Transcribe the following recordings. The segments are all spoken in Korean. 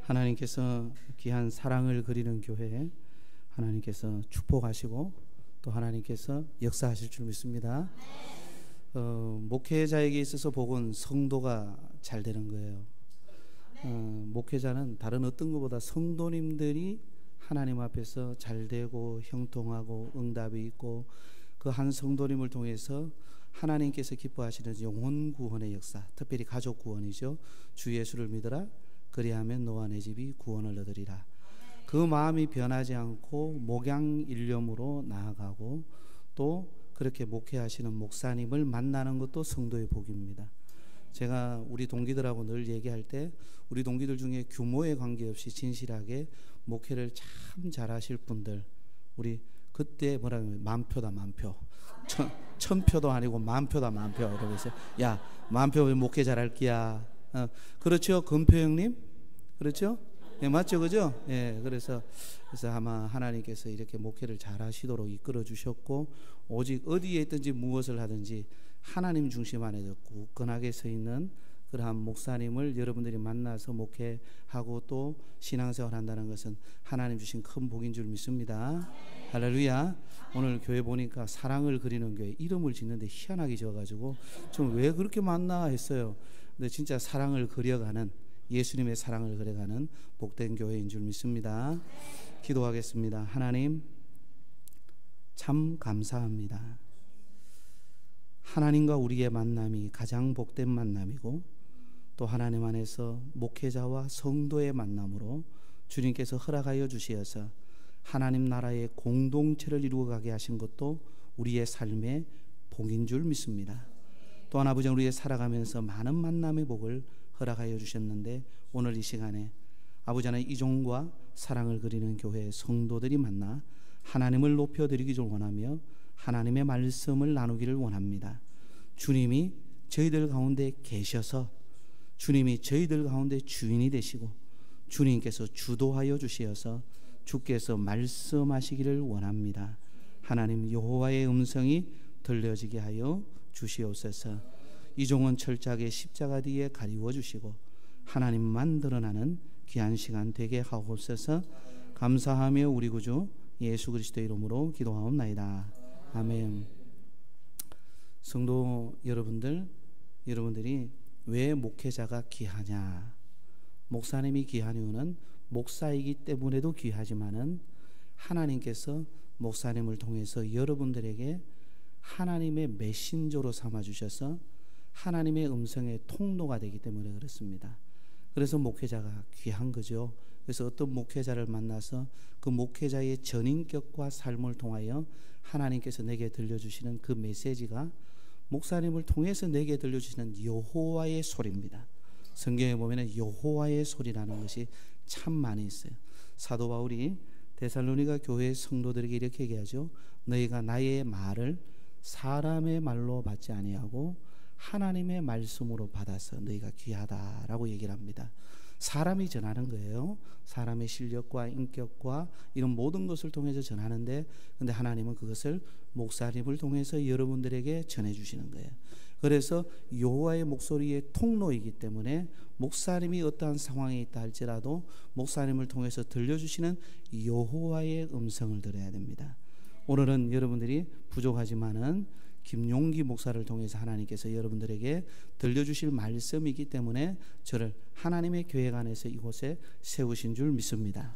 하나님께서 귀한 사랑을 그리는 교회 하나님께서 축복하시고 또 하나님께서 역사하실 줄 믿습니다. 목회자에게 있어서 복은 성도가 잘 되는 거예요. 목회자는 다른 어떤 것보다 성도님들이 하나님 앞에서 잘 되고 형통하고 응답이 있고 그 한 성도님을 통해서 하나님께서 기뻐하시는 영혼 구원의 역사, 특별히 가족 구원이죠. 주 예수를 믿어라 그리하면 너와 내 집이 구원을 얻으리라. 그 마음이 변하지 않고 목양일념으로 나아가고 또 그렇게 목회하시는 목사님을 만나는 것도 성도의 복입니다. 제가 우리 동기들하고 늘 얘기할 때 우리 동기들 중에 규모에 관계없이 진실하게 목회를 참 잘하실 분들, 우리 그때 뭐라고 하면 만표다 만표, 천표도 아니고 만표다 만표 이러고 있어요. 야 만표 목회 잘할기야. 그렇죠 금표 형님? 그렇죠? 예, 맞죠, 그죠? 예, 그래서 아마 하나님께서 이렇게 목회를 잘하시도록 이끌어 주셨고 오직 어디에 있든지 무엇을 하든지 하나님 중심 안에서 굳건하게 서 있는 그러한 목사님을 여러분들이 만나서 목회하고 또 신앙생활 한다는 것은 하나님 주신 큰 복인 줄 믿습니다. 할렐루야. 오늘 교회 보니까 사랑을 그리는 교회 이름을 짓는데 희한하게 지어가지고 좀 왜 그렇게 많나 했어요. 근데 진짜 사랑을 그려가는, 예수님의 사랑을 그려가는 복된 교회인 줄 믿습니다. 기도하겠습니다. 하나님 참 감사합니다. 하나님과 우리의 만남이 가장 복된 만남이고 또 하나님 안에서 목회자와 성도의 만남으로 주님께서 허락하여 주시어서 하나님 나라의 공동체를 이루어가게 하신 것도 우리의 삶의 복인 줄 믿습니다. 또한 아버지, 우리의 살아가면서 많은 만남의 복을 허락하여 주셨는데 오늘 이 시간에 아버지 하나님 이종과 사랑을 그리는 교회의 성도들이 만나 하나님을 높여드리기를 원하며 하나님의 말씀을 나누기를 원합니다. 주님이 저희들 가운데 계셔서 주님이 저희들 가운데 주인이 되시고 주님께서 주도하여 주시어서 주께서 말씀하시기를 원합니다. 하나님 여호와의 음성이 들려지게 하여 주시옵소서. 이종은 철저하게 십자가 뒤에 가리워 주시고 하나님만 드러나는 귀한 시간 되게 하옵소서. 감사하며 우리 구주 예수 그리스도의 이름으로 기도하옵나이다. 아멘. 성도 여러분들이 왜 목회자가 귀하냐? 목사님이 귀한 이유는 목사이기 때문에도 귀하지만은 하나님께서 목사님을 통해서 여러분들에게 하나님의 메신저로 삼아 주셔서 하나님의 음성의 통로가 되기 때문에 그렇습니다. 그래서 목회자가 귀한 거죠. 그래서 어떤 목회자를 만나서 그 목회자의 전인격과 삶을 통하여 하나님께서 내게 들려주시는 그 메시지가 목사님을 통해서 내게 들려주시는 여호와의 소리입니다. 성경에 보면 여호와의 소리라는 것이 참 많이 있어요. 사도 바울이 데살로니가 교회 성도들에게 이렇게 얘기하죠. 너희가 나의 말을 사람의 말로 받지 아니하고 하나님의 말씀으로 받아서 너희가 귀하다라고 얘기를 합니다. 사람이 전하는 거예요. 사람의 실력과 인격과 이런 모든 것을 통해서 전하는데 근데 하나님은 그것을 목사님을 통해서 여러분들에게 전해주시는 거예요. 그래서 여호와의 목소리의 통로이기 때문에 목사님이 어떠한 상황에 있다 할지라도 목사님을 통해서 들려주시는 여호와의 음성을 들어야 됩니다. 오늘은 여러분들이 부족하지만은 김용기 목사를 통해서 하나님께서 여러분들에게 들려주실 말씀이기 때문에 저를 하나님의 계획 안에서 이곳에 세우신 줄 믿습니다.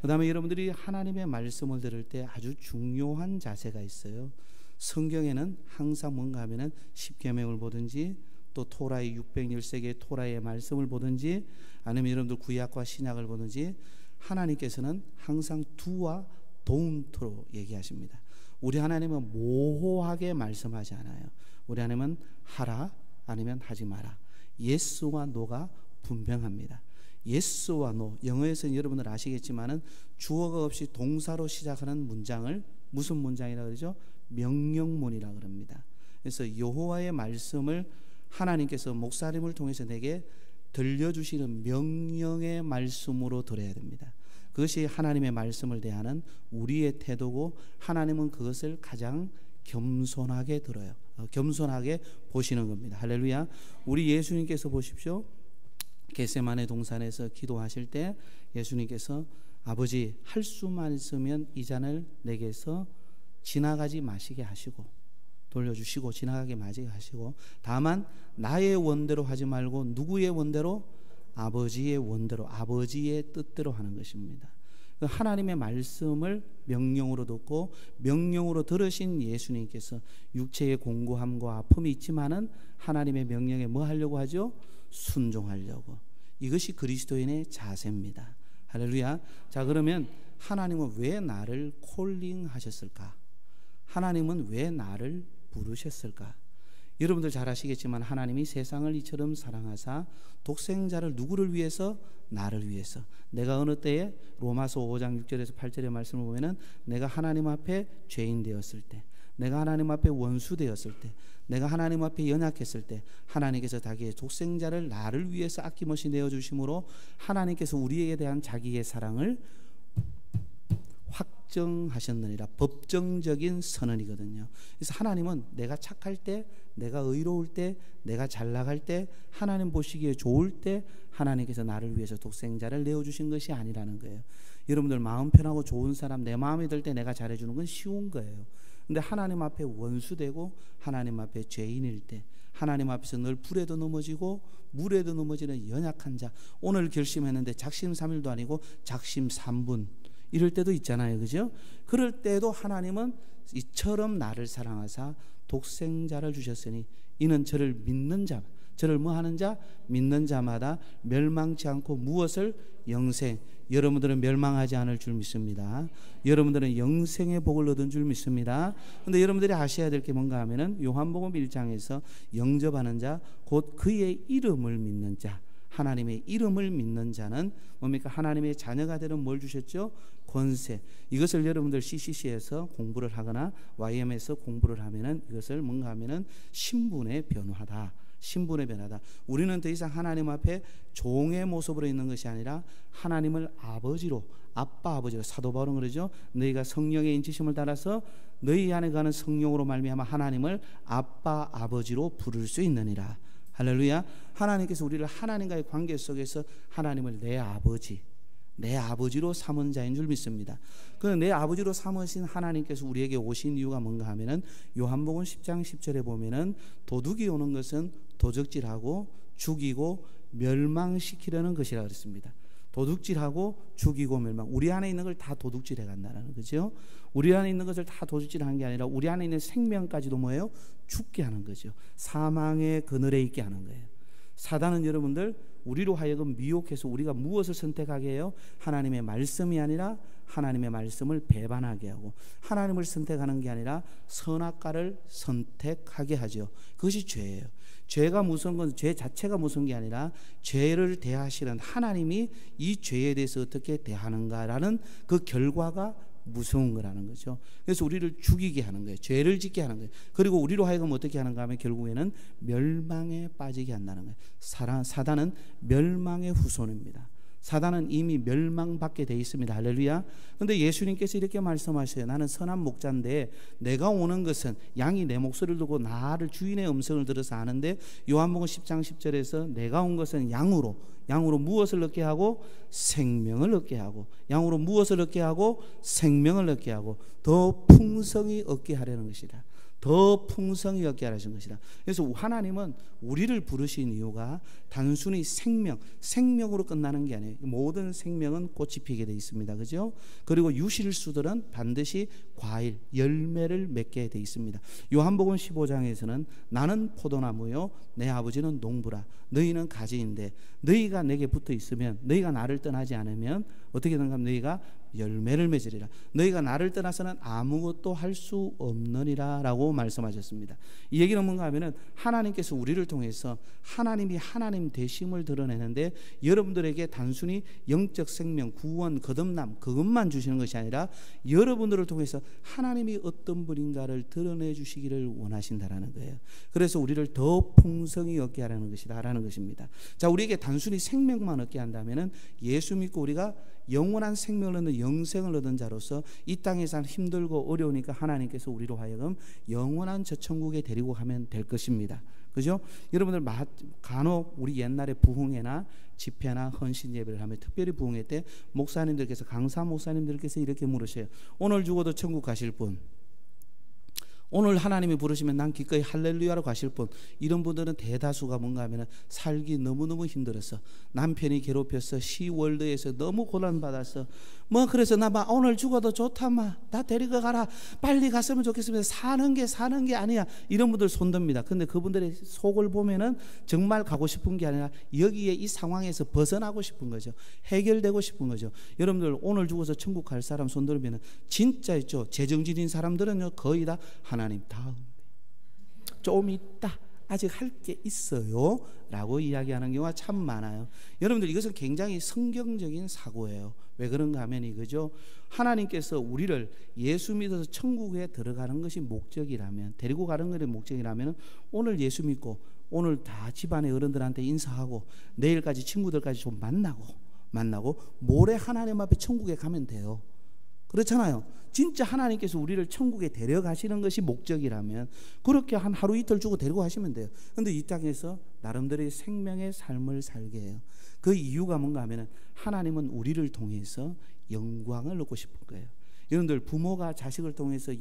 그 다음에 여러분들이 하나님의 말씀을 들을 때 아주 중요한 자세가 있어요. 성경에는 항상 뭔가 하면은 십계명을 보든지 또 토라의 601세기의 토라의 말씀을 보든지 아니면 여러분들 구약과 신약을 보든지 하나님께서는 항상 do와 don't로 얘기하십니다. 우리 하나님은 모호하게 말씀하지 않아요. 우리 하나님은 하라 아니면 하지 마라. 예스와 노가 분명합니다. 예스와 노, 영어에서는 여러분들 아시겠지만은 주어가 없이 동사로 시작하는 문장을 무슨 문장이라고 그러죠? 명령문이라고 그럽니다. 그래서 여호와의 말씀을 하나님께서 목사님을 통해서 내게 들려주시는 명령의 말씀으로 들어야 됩니다. 그것이 하나님의 말씀을 대하는 우리의 태도고 하나님은 그것을 가장 겸손하게 들어요. 겸손하게 보시는 겁니다. 할렐루야. 우리 예수님께서 보십시오. 겟세마네 동산에서 기도하실 때 예수님께서 아버지, 할 수만 있으면 이 잔을 내게서 지나가지 마시게 하시고, 돌려주시고 지나가게 마시게 하시고, 다만 나의 원대로 하지 말고 누구의 원대로? 아버지의 원대로, 아버지의 뜻대로 하는 것입니다. 하나님의 말씀을 명령으로 듣고 명령으로 들으신 예수님께서 육체의 공고함과 아픔이 있지만은 하나님의 명령에 뭐 하려고 하죠? 순종하려고. 이것이 그리스도인의 자세입니다. 할렐루야. 자, 그러면 하나님은 왜 나를 콜링하셨을까? 하나님은 왜 나를 부르셨을까? 여러분들 잘 아시겠지만 하나님이 세상을 이처럼 사랑하사 독생자를 누구를 위해서? 나를 위해서. 내가 어느 때에 로마서 5장 6절에서 8절의 말씀을 보면은 내가 하나님 앞에 죄인 되었을 때, 내가 하나님 앞에 원수 되었을 때, 내가 하나님 앞에 연약했을 때 하나님께서 자기의 독생자를 나를 위해서 아낌없이 내어주심으로 하나님께서 우리에게 대한 자기의 사랑을 확정하셨느니라. 법정적인 선언이거든요. 그래서 하나님은 내가 착할 때, 내가 의로울 때, 내가 잘 나갈 때, 하나님 보시기에 좋을 때 하나님께서 나를 위해서 독생자를 내어주신 것이 아니라는 거예요. 여러분들 마음 편하고 좋은 사람, 내 마음에 들 때 내가 잘해주는 건 쉬운 거예요. 근데 하나님 앞에 원수되고 하나님 앞에 죄인일 때, 하나님 앞에서 늘 불에도 넘어지고 물에도 넘어지는 연약한 자, 오늘 결심했는데 작심삼일도 아니고 작심삼분 이럴 때도 있잖아요. 그죠? 그럴 때도 하나님은 이처럼 나를 사랑하사 독생자를 주셨으니 이는 저를 믿는 자, 저를 뭐 하는 자? 믿는 자마다 멸망치 않고 무엇을? 영생. 여러분들은 멸망하지 않을 줄 믿습니다. 여러분들은 영생의 복을 얻은 줄 믿습니다. 그런데 여러분들이 아셔야 될 게 뭔가 하면은 요한복음 1장에서 영접하는 자, 곧 그의 이름을 믿는 자, 하나님의 이름을 믿는 자는 뭡니까? 하나님의 자녀가 되는 뭘 주셨죠? 권세. 이것을 여러분들 CCC에서 공부를 하거나 YM에서 공부를 하면은 이것을 뭔가 하면은 신분의 변화다. 신분의 변화다. 우리는 더 이상 하나님 앞에 종의 모습으로 있는 것이 아니라 하나님을 아버지로, 아빠 아버지로, 사도 바울은 그러죠. 너희가 성령의 인치심을 따라서 너희 안에 가는 성령으로 말미암아 하나님을 아빠 아버지로 부를 수 있느니라. 할렐루야. 하나님께서 우리를 하나님과의 관계 속에서 하나님을 내 아버지, 내 아버지로 삼은 자인 줄 믿습니다. 그 내 아버지로 삼으신 하나님께서 우리에게 오신 이유가 뭔가 하면은 요한복음 10장 10절에 보면은 도둑이 오는 것은 도적질하고 죽이고 멸망시키려는 것이라 그랬습니다. 도둑질하고 죽이고 멸망. 우리 안에 있는 걸 다 도둑질해 간다는 거죠. 우리 안에 있는 것을 다 도둑질하는 게 아니라 우리 안에 있는 생명까지도 뭐예요? 죽게 하는 거죠. 사망의 그늘에 있게 하는 거예요. 사단은 여러분들 우리로 하여금 미혹해서 우리가 무엇을 선택하게 해요? 하나님의 말씀이 아니라 하나님의 말씀을 배반하게 하고, 하나님을 선택하는 게 아니라 선악과를 선택하게 하죠. 그것이 죄예요. 죄가 무서운 건 죄 자체가 무서운 게 아니라 죄를 대하시는 하나님이 이 죄에 대해서 어떻게 대하는가라는 그 결과가 무서운 거라는 거죠. 그래서 우리를 죽이게 하는 거예요. 죄를 짓게 하는 거예요. 그리고 우리로 하여금 어떻게 하는가 하면 결국에는 멸망에 빠지게 한다는 거예요. 사단은 멸망의 후손입니다. 사단은 이미 멸망받게 돼 있습니다. 할렐루야. 그런데 예수님께서 이렇게 말씀하셔요. 나는 선한 목자인데 내가 오는 것은 양이 내 목소리를 듣고 나를 주인의 음성을 들어서 아는데, 요한복음 10장 10절에서 내가 온 것은 양으로 무엇을 얻게 하고? 생명을 얻게 하고. 양으로 무엇을 얻게 하고? 생명을 얻게 하고 더 풍성히 얻게 하려는 것이다. 더 풍성히 얻게 하시는 것이다. 그래서 하나님은 우리를 부르신 이유가 단순히 생명으로 끝나는 게 아니에요. 모든 생명은 꽃이 피게 돼 있습니다. 그죠? 그리고 유실수들은 반드시 과일, 열매를 맺게 돼 있습니다. 요한복음 15장에서는 나는 포도나무요 내 아버지는 농부라. 너희는 가지인데 너희가 내게 붙어 있으면, 너희가 나를 떠나지 않으면 어떻게 되는가 하면 너희가 열매를 맺으리라. 너희가 나를 떠나서는 아무것도 할 수 없느니라 라고 말씀하셨습니다. 이 얘기는 뭔가 하면은 하나님께서 우리를 통해서 하나님이 하나님 되심을 드러내는데, 여러분들에게 단순히 영적 생명, 구원, 거듭남 그것만 주시는 것이 아니라 여러분들을 통해서 하나님이 어떤 분인가를 드러내 주시기를 원하신다라는 거예요. 그래서 우리를 더 풍성히 얻게 하라는 것이다라는 것입니다. 자, 우리에게 단순히 생명만 얻게 한다면은 예수 믿고 우리가 영원한 생명을 얻는 영생을 얻은 자로서 이 땅에서 힘들고 어려우니까 하나님께서 우리로 하여금 영원한 저 천국에 데리고 가면 될 것입니다. 그죠? 여러분들 간혹 우리 옛날에 부흥회나 집회나 헌신 예배를 하면 특별히 부흥회 때 목사님들께서, 강사 목사님들께서 이렇게 물으셔요. 오늘 죽어도 천국 가실 분, 오늘 하나님이 부르시면 난 기꺼이 할렐루야로 가실 분, 이런 분들은 대다수가 뭔가 하면 살기 너무너무 힘들어서, 남편이 괴롭혀서, 시월드에서 너무 고난받아서, 뭐 그래서 나 막 오늘 죽어도 좋다, 나 데리고 가라, 빨리 갔으면 좋겠습니다, 사는 게 아니야, 이런 분들 손듭니다. 근데 그분들의 속을 보면은 정말 가고 싶은 게 아니라 여기에 이 상황에서 벗어나고 싶은 거죠. 해결되고 싶은 거죠. 여러분들 오늘 죽어서 천국 갈 사람 손들면은 진짜 있죠. 재정진인 사람들은요 거의 다 하나님 다음 좀 있다, 아직 할 게 있어요 라고 이야기하는 경우가 참 많아요. 여러분들 이것은 굉장히 성경적인 사고예요. 왜 그런가 하면 이거죠. 하나님께서 우리를 예수 믿어서 천국에 들어가는 것이 목적이라면, 데리고 가는 것이 목적이라면, 오늘 예수 믿고 오늘 다 집안의 어른들한테 인사하고 내일까지 친구들까지 좀 만나고 모레 하나님 앞에 천국에 가면 돼요. 그렇잖아요. 진짜 하나님께서 우리를 천국에 데려가시는 것이 목적이라면 그렇게 한 하루 이틀 주고 데리고 가시면 돼요. 그런데 이 땅에서 나름대로의 생명의 삶을 살게 해요. 그 이유가 뭔가 하면 하나님은 우리를 통해서 영광을 얻고 싶은 거예요. 여러분들 부모가 자식을 통해서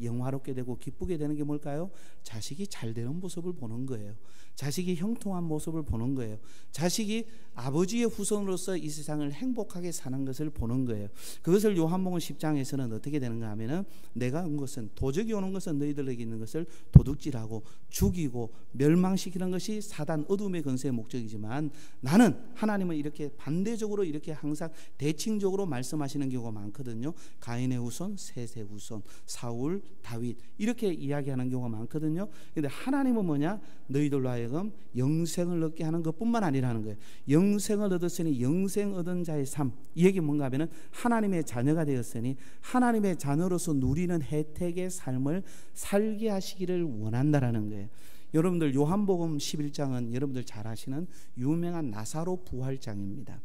영화롭게 되고 기쁘게 되는 게 뭘까요? 자식이 잘 되는 모습을 보는 거예요. 자식이 형통한 모습을 보는 거예요. 자식이 아버지의 후손으로서 이 세상을 행복하게 사는 것을 보는 거예요. 그것을 요한복음 10장에서는 어떻게 되는가 하면은, 내가 온 것은, 도적이 오는 것은 너희들에게 있는 것을 도둑질하고 죽이고 멸망시키는 것이 사단 어둠의 권세의 목적이지만, 나는, 하나님은 이렇게 반대적으로 이렇게 항상 대칭적으로 말씀하시는 경우가 많거든요. 가인의 후손, 셋의 후손, 사울, 다윗, 이렇게 이야기하는 경우가 많거든요. 그런데 하나님은 뭐냐? 너희들로 하여금 영생을 얻게 하는 것뿐만 아니라는 거예요. 영생을 얻었으니 영생 얻은 자의 삶, 이 얘기 뭔가 하면은 하나님의 자녀가 되었으니 하나님의 자녀로서 누리는 혜택의 삶을 살게 하시기를 원한다라는 거예요. 여러분들 요한복음 11장은 여러분들 잘 아시는 유명한 나사로 부활장입니다.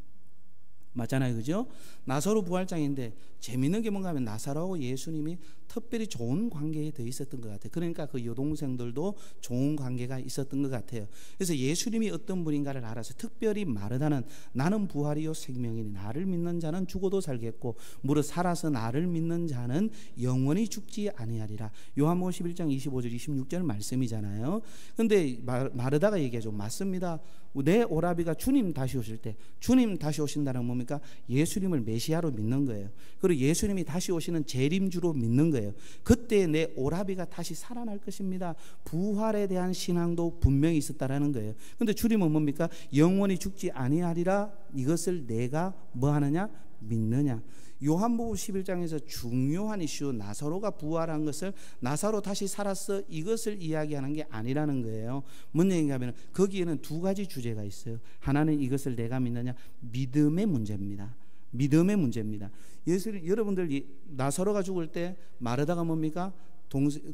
맞잖아요, 그죠? 나사로 부활장인데 재밌는 게 뭔가 하면 나사로하고 예수님이 특별히 좋은 관계에 더 있었던 것 같아요. 그러니까 그 여동생들도 좋은 관계가 있었던 것 같아요. 그래서 예수님이 어떤 분인가를 알아서 특별히 마르다는, 나는 부활이요 생명이니 나를 믿는 자는 죽어도 살겠고 무릇 살아서 나를 믿는 자는 영원히 죽지 아니하리라. 요한복음 11장 25절 26절 말씀이잖아요. 근데 마르다가 얘기하죠. 맞습니다. 내 오라비가 주님 다시 오실 때, 주님 다시 오신다는 뭡니까? 예수님을 메시아로 믿는 거예요. 그리고 예수님이 다시 오시는 재림주로 믿는 거예요. 그때 내 오라비가 다시 살아날 것입니다. 부활에 대한 신앙도 분명히 있었다라는 거예요. 그런데 주님은 뭡니까? 영원히 죽지 아니하리라. 이것을 내가 뭐 하느냐? 믿느냐. 요한복음 11장에서 중요한 이슈, 나사로가 부활한 것을, 나사로 다시 살았어, 이것을 이야기하는 게 아니라는 거예요. 뭔 얘기인가 하면 거기에는 두 가지 주제가 있어요. 하나는 이것을 내가 믿느냐, 믿음의 문제입니다. 믿음의 문제입니다. 여러분들 나사로가 죽을 때 마르다가 뭡니까?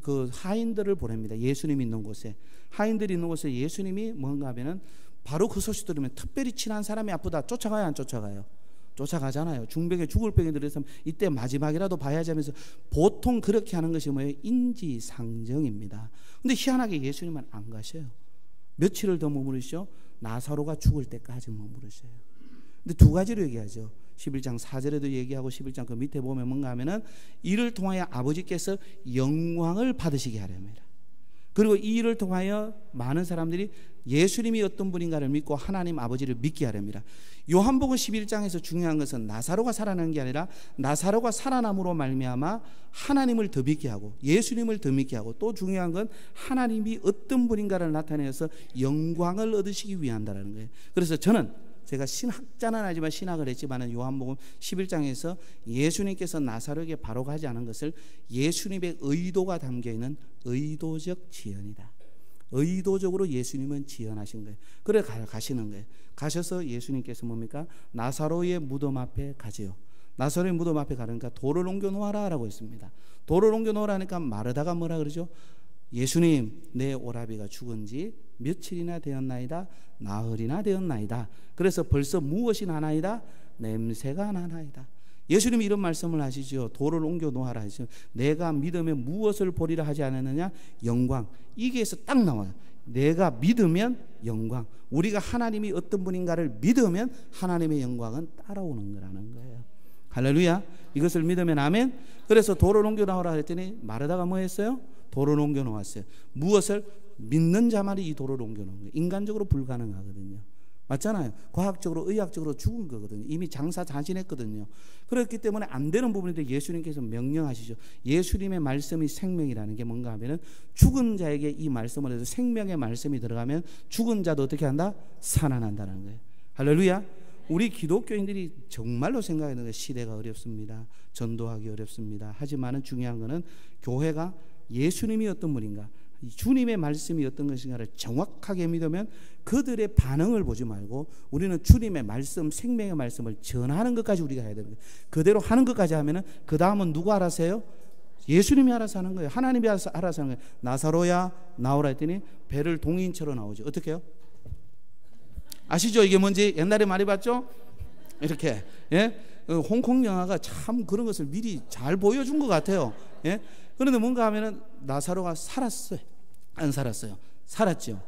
그 하인들을 보냅니다. 예수님 있는 곳에, 하인들이 있는 곳에 예수님이 뭔가 하면은 바로 그 소식 들으면 특별히 친한 사람이 아프다 쫓아가요, 안 쫓아가요? 쫓아가잖아요. 중병에 죽을 병에 들어서면 이때 마지막이라도 봐야지 하면서 보통 그렇게 하는 것이 뭐예요? 인지상정입니다. 근데 희한하게 예수님은 안 가셔요. 며칠을 더 머무르시죠? 나사로가 죽을 때까지 머무르셔요. 근데 두 가지로 얘기하죠. 11장 4절에도 얘기하고 11장 그 밑에 보면 뭔가 하면은 이를 통하여 아버지께서 영광을 받으시게 하렵니다. 그리고 이 일을 통하여 많은 사람들이 예수님이 어떤 분인가를 믿고 하나님 아버지를 믿게 하렵니다. 요한복음 11장에서 중요한 것은 나사로가 살아나는 게 아니라 나사로가 살아남으로 말미암아 하나님을 더 믿게 하고 예수님을 더 믿게 하고, 또 중요한 건 하나님이 어떤 분인가를 나타내서 영광을 얻으시기 위한다라는 거예요. 그래서 저는, 제가 신학자는 아니지만 신학을 했지만 요한복음 11장에서 예수님께서 나사로에게 바로 가지 않은 것을 예수님의 의도가 담겨있는 의도적 지연이다. 의도적으로 예수님은 지연하신 거예요. 그래 가시는 거예요. 가셔서 예수님께서 뭡니까? 나사로의 무덤 앞에 가지요. 나사로의 무덤 앞에 가니까 돌을 옮겨 놓아라 라고 했습니다. 돌을 옮겨 놓으라니까 마르다가 뭐라 그러죠? 예수님, 내 오라비가 죽은 지 며칠이나 되었나이다. 나흘이나 되었나이다. 그래서 벌써 무엇이 나나이다? 냄새가 나나이다. 예수님이 이런 말씀을 하시죠. 돌을 옮겨 놓아라 하시죠. 내가 믿음에 무엇을 보리라 하지 않았느냐? 영광. 이게에서 딱 나와요. 내가 믿으면 영광, 우리가 하나님이 어떤 분인가를 믿으면 하나님의 영광은 따라오는 거라는 거예요. 할렐루야. 이것을 믿으면 아멘. 그래서 돌을 옮겨 나오라 그랬더니 마르다가 뭐 했어요? 돌을 옮겨 놓았어요. 무엇을? 믿는 자만이 이 돌을 옮겨 놓은 거예요. 인간적으로 불가능하거든요. 맞잖아요. 과학적으로 의학적으로 죽은 거거든요. 이미 장사 자진했거든요. 그렇기 때문에 안 되는 부분인데 예수님께서 명령하시죠. 예수님의 말씀이 생명이라는 게 뭔가 하면은 죽은 자에게 이 말씀을 해서 생명의 말씀이 들어가면 죽은 자도 어떻게 한다? 살아난다는 거예요. 할렐루야. 우리 기독교인들이 정말로 생각하는 거예요. 시대가 어렵습니다. 전도하기 어렵습니다. 하지만은 중요한 거는 교회가 예수님이 어떤 분인가, 주님의 말씀이 어떤 것인가를 정확하게 믿으면 그들의 반응을 보지 말고 우리는 주님의 말씀, 생명의 말씀을 전하는 것까지 우리가 해야 됩니다. 그대로 하는 것까지 하면은 그 다음은 누가 알아서 해요? 예수님이 알아서 하는 거예요. 하나님이 알아서 하는 거예요. 나사로야 나오라 했더니 배를 동인처럼 나오죠. 어떻게 해요? 아시죠? 이게 뭔지 옛날에 많이 봤죠? 이렇게. 예? 홍콩 영화가 참 그런 것을 미리 잘 보여준 것 같아요. 예? 그런데 뭔가 하면은 나사로가 살았어요. 안 살았어요? 살았죠.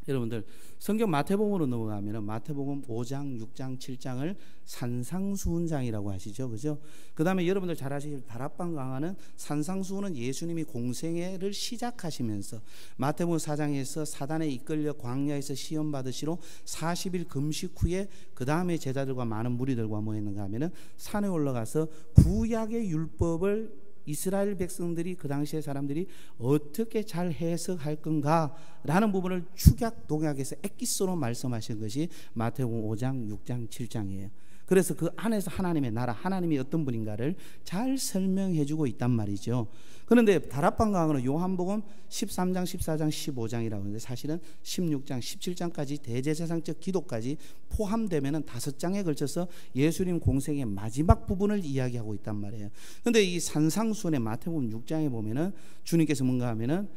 여러분들 성경 마태복음으로 넘어가면 마태복음 5장, 6장, 7장을 산상수훈장이라고 하시죠. 그죠? 그 다음에 여러분들 잘 아시길 다락방 강화는 산상수훈은 예수님이 공생애를 시작하시면서 마태복음 4장에서 사단에 이끌려 광야에서 시험 받으시러 40일 금식 후에 그 다음에 제자들과 많은 무리들과 뭐 했는가 하면은 산에 올라가서 구약의 율법을 이스라엘 백성들이 그 당시의 사람들이 어떻게 잘 해석할 건가라는 부분을 축약 동약에서 엑기스로 말씀하신 것이 마태복음 5장, 6장, 7장이에요. 그래서 그 안에서 하나님의 나라, 하나님이 어떤 분인가를 잘 설명해 주고 있단 말이죠. 그런데 다락방 강화는 요한복음 13장, 14장, 15장이라고 하는데 사실은 16장, 17장까지 대제사장적 기도까지 포함되면 5장에 걸쳐서 예수님 공생의 마지막 부분을 이야기하고 있단 말이에요. 그런데 이 산상수훈의 마태복음 6장에 보면은 주님께서 뭔가 하면은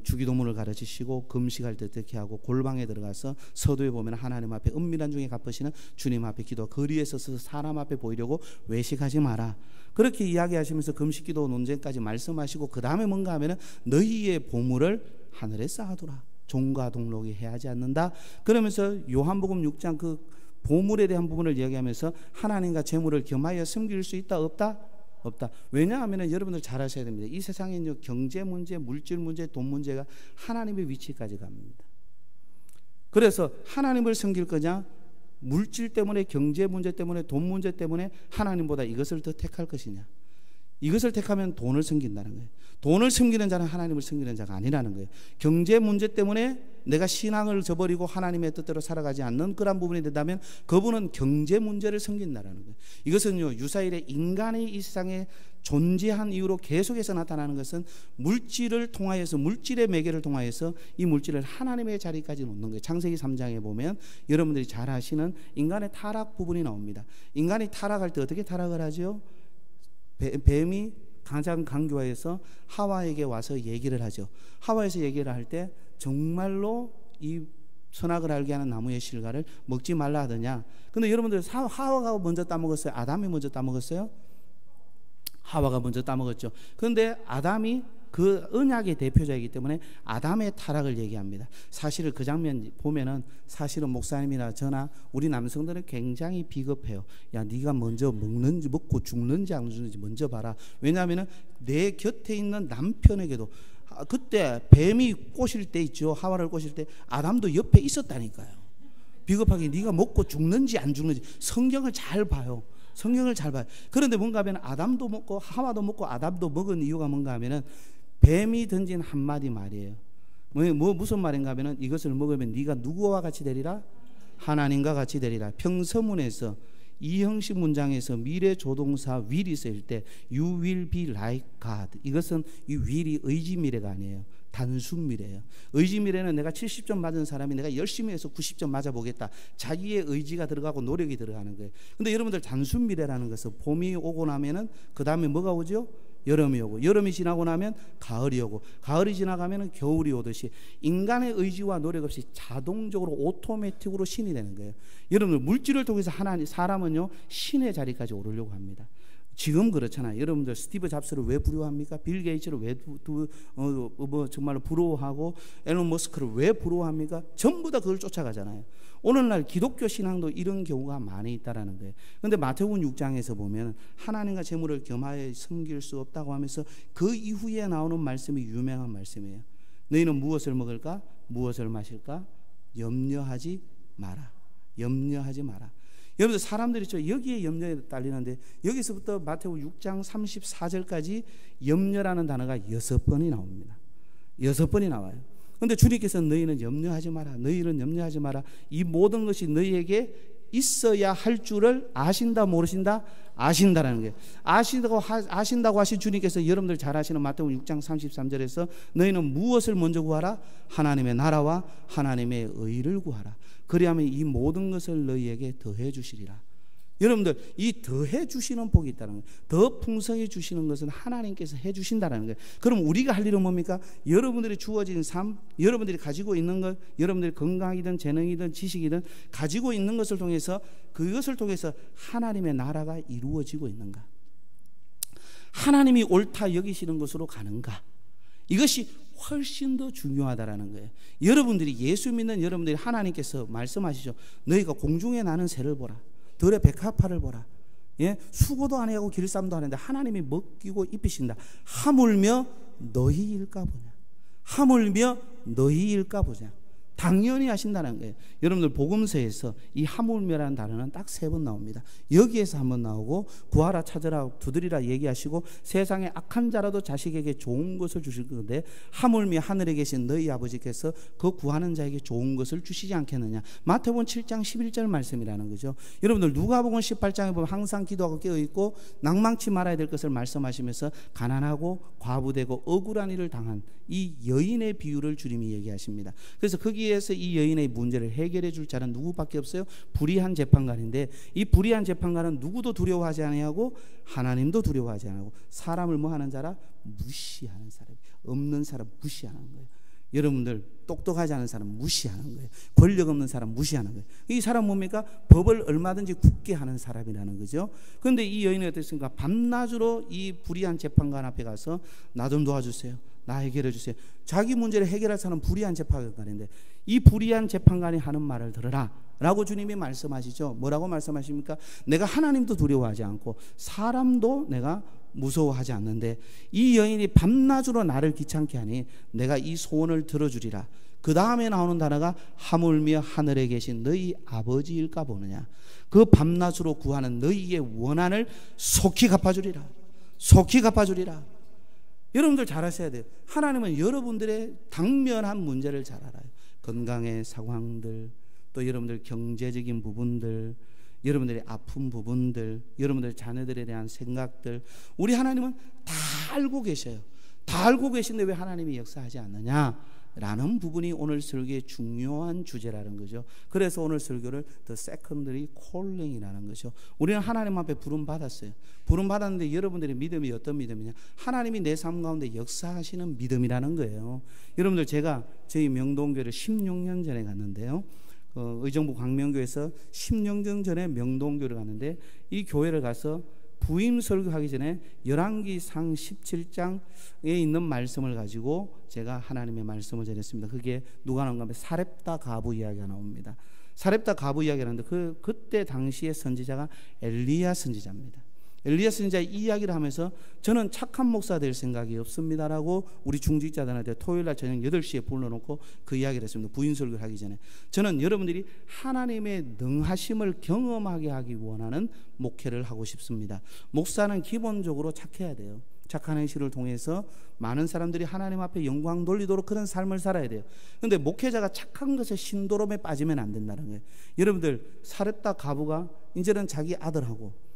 주기도문을 가르치시고 금식할 때 어떻게 하고 골방에 들어가서 서도에 보면 하나님 앞에 은밀한 중에 갚으시는 주님 앞에 기도, 거리에서 서서 사람 앞에 보이려고 외식하지 마라. 그렇게 이야기하시면서 금식기도 논쟁까지 말씀하시고 그 다음에 뭔가 하면은 너희의 보물을 하늘에 쌓아두라. 종과 동록이 해하지 않는다. 그러면서 요한복음 6장 그 보물에 대한 부분을 이야기하면서 하나님과 재물을 겸하여 섬길 수 있다 없다? 없다. 왜냐하면 여러분들 잘 아셔야 됩니다. 이 세상에 경제 문제, 물질 문제, 돈 문제가 하나님의 위치까지 갑니다. 그래서 하나님을 섬길 거냐, 물질 때문에, 경제 문제 때문에, 돈 문제 때문에 하나님보다 이것을 더 택할 것이냐. 이것을 택하면 돈을 섬긴다는 거예요. 돈을 섬기는 자는 하나님을 섬기는 자가 아니라는 거예요. 경제 문제 때문에 내가 신앙을 저버리고 하나님의 뜻대로 살아가지 않는 그런 부분이 된다면 그분은 경제 문제를 섬긴다는 거예요. 이것은요, 유사일에 인간이 이 세상에 존재한 이유로 계속해서 나타나는 것은 물질을 통하여서, 물질의 매개를 통하여서 이 물질을 하나님의 자리까지 놓는 거예요. 창세기 3장에 보면 여러분들이 잘 아시는 인간의 타락 부분이 나옵니다. 인간이 타락할 때 어떻게 타락을 하죠? 뱀이 가장 강교화해서 하와에게 와서 얘기를 하죠. 하와에서 얘기를 할 때 정말로 이 선악을 알게 하는 나무의 실과를 먹지 말라 하더냐. 근데 여러분들 하와가 먼저 따먹었어요? 아담이 먼저 따먹었어요? 하와가 먼저 따먹었죠. 그런데 아담이 그 언약의 대표자이기 때문에 아담의 타락을 얘기합니다. 사실은 그 장면 보면은 사실은 목사님이나 저나 우리 남성들은 굉장히 비겁해요. 야, 네가 먼저 먹는지, 먹고 죽는지 안 죽는지 먼저 봐라. 왜냐하면은 내 곁에 있는 남편에게도 그때 뱀이 꼬실 때 있죠. 하와를 꼬실 때 아담도 옆에 있었다니까요. 비겁하게 네가 먹고 죽는지 안 죽는지 성경을 잘 봐요. 성경을 잘 봐요. 그런데 뭔가 하면 아담도 먹고 하와도 먹고 아담도 먹은 이유가 뭔가 하면은 뱀이 던진 한마디 말이에요. 무슨 말인가 하면은 이것을 먹으면 네가 누구와 같이 되리라? 하나님과 같이 되리라. 평서문에서 이형식 문장에서 미래 조동사 will이 쓰일 때 you will be like God. 이것은 이 will이 의지 미래가 아니에요. 단순 미래예요. 의지 미래는 내가 70점 맞은 사람이 내가 열심히 해서 90점 맞아보겠다. 자기의 의지가 들어가고 노력이 들어가는 거예요. 근데 여러분들 단순 미래라는 것은 봄이 오고 나면은 그 다음에 뭐가 오죠? 여름이 오고, 여름이 지나고 나면 가을이 오고, 가을이 지나가면 겨울이 오듯이 인간의 의지와 노력 없이 자동적으로 오토매틱으로 신이 되는 거예요. 여러분들 물질을 통해서 사람은요 신의 자리까지 오르려고 합니다. 지금 그렇잖아요. 여러분들 스티브 잡스를 왜 부러워합니까? 빌 게이츠를 왜 정말로 부러워하고 앨런 머스크를 왜 부러워합니까? 전부 다 그걸 쫓아가잖아요. 오늘날 기독교 신앙도 이런 경우가 많이 있다라는 거예요. 그런데 마태복음 6장에서 보면 하나님과 재물을 겸하여 섬길 수 없다고 하면서 그 이후에 나오는 말씀이 유명한 말씀이에요. 너희는 무엇을 먹을까? 무엇을 마실까? 염려하지 마라. 염려하지 마라. 여러분들 사람들이 여기에 염려에 딸리는데 여기서부터 마태복음 6장 34절까지 염려라는 단어가 6번이 나옵니다. 6번이 나와요. 그런데 주님께서 너희는 염려하지 마라. 너희는 염려하지 마라. 이 모든 것이 너희에게 있어야 할 줄을 아신다 모르신다? 아신다라는 거예요. 아신다고 하신 주님께서 여러분들 잘 아시는 마태복음 6장 33절에서 너희는 무엇을 먼저 구하라? 하나님의 나라와 하나님의 의를 구하라. 그리하면 이 모든 것을 너희에게 더해 주시리라. 여러분들 이 더해 주시는 복이 있다는 거예요. 더 풍성히 주시는 것은 하나님께서 해 주신다는 거예요. 그럼 우리가 할 일은 뭡니까? 여러분들이 주어진 삶, 여러분들이 가지고 있는 것, 여러분들이 건강이든 재능이든 지식이든 가지고 있는 것을 통해서 그것을 통해서 하나님의 나라가 이루어지고 있는가? 하나님이 옳다 여기시는 것으로 가는가? 이것이 훨씬 더 중요하다라는 거예요. 여러분들이 예수 믿는 여러분들이 하나님께서 말씀하시죠. 너희가 공중에 나는 새를 보라. 들의 백합화를 보라. 예? 수고도 안 하고 길쌈도 안 하는데 하나님이 먹이고 입히신다. 하물며 너희일까 보냐. 하물며 너희일까 보냐. 당연히 하신다는 거예요. 여러분들 복음서에서 이 하물며라는 단어는 딱 3번 나옵니다. 여기에서 한번 나오고 구하라 찾으라 두드리라 얘기하시고 세상에 악한 자라도 자식에게 좋은 것을 주실 건데 하물며 하늘에 계신 너희 아버지께서 그 구하는 자에게 좋은 것을 주시지 않겠느냐. 마태복음 7장 11절 말씀이라는 거죠. 여러분들 누가복음 18장에 보면 항상 기도하고 깨어있고 낭망치 말아야 될 것을 말씀하시면서 가난하고 과부되고 억울한 일을 당한 이 여인의 비유를 주님이 얘기하십니다. 그래서 거기에서 이 여인의 문제를 해결해 줄 자는 누구밖에 없어요? 불의한 재판관인데 이 불의한 재판관은 누구도 두려워하지 아니하고 하나님도 두려워하지 않고 사람을 뭐 하는 자라? 무시하는 사람. 없는 사람 무시하는 거예요. 여러분들 똑똑하지 않은 사람 무시하는 거예요. 권력 없는 사람 무시하는 거예요. 이 사람 뭡니까? 법을 얼마든지 굳게 하는 사람이라는 거죠. 그런데 이 여인이 어땠습니까? 밤낮으로 이 불의한 재판관 앞에 가서 나 좀 도와주세요. 나 해결해 주세요. 자기 문제를 해결할 사람은 불의한 재판관인데 이 불의한 재판관이 하는 말을 들으라 라고 주님이 말씀하시죠. 뭐라고 말씀하십니까? 내가 하나님도 두려워하지 않고 사람도 내가 무서워하지 않는데 이 여인이 밤낮으로 나를 귀찮게 하니 내가 이 소원을 들어주리라. 그 다음에 나오는 단어가 하물며 하늘에 계신 너희 아버지일까 보느냐. 그 밤낮으로 구하는 너희의 원한을 속히 갚아주리라. 속히 갚아주리라. 여러분들 잘 아셔야 돼요. 하나님은 여러분들의 당면한 문제를 잘 알아요. 건강의 상황들, 또 여러분들 경제적인 부분들, 여러분들의 아픈 부분들, 여러분들 자녀들에 대한 생각들, 우리 하나님은 다 알고 계셔요. 다 알고 계신데 왜 하나님이 역사하지 않느냐라는 부분이 오늘 설교의 중요한 주제라는 거죠. 그래서 오늘 설교를 The Secondary Calling이라는 거죠. 우리는 하나님 앞에 부름 받았어요. 부름 받았는데 여러분들의 믿음이 어떤 믿음이냐? 하나님이 내 삶 가운데 역사하시는 믿음이라는 거예요. 여러분들 제가 저희 명동교회를 16년 전에 갔는데요. 의정부 광명교회에서 16년 전에 명동교회를 갔는데 이 교회를 가서 부임 설교하기 전에 열왕기상 17장에 있는 말씀을 가지고 제가 하나님의 말씀을 전했습니다. 그게 누가 나온가 하면 사렙다 가부 이야기가 나옵니다. 사렙다 가부 이야기가 나오는데 그때 당시의 선지자가 엘리야 선지자입니다. 엘리야 선지자 이야기를 하면서 저는 착한 목사 될 생각이 없습니다라고 우리 중직자들한테 토요일날 저녁 8시에 불러놓고 그 이야기를 했습니다. 부인 설교를 하기 전에 저는 여러분들이 하나님의 능하심을 경험하게 하기 원하는 목회를 하고 싶습니다. 목사는 기본적으로 착해야 돼요. 착한 행실을 통해서 많은 사람들이 하나님 앞에 영광 돌리도록 그런 삶을 살아야 돼요. 그런데 목회자가 착한 것에 신도롬에 빠지면 안 된다는 거예요. 여러분들 사렙다 가부가 이제는 자기 아들하고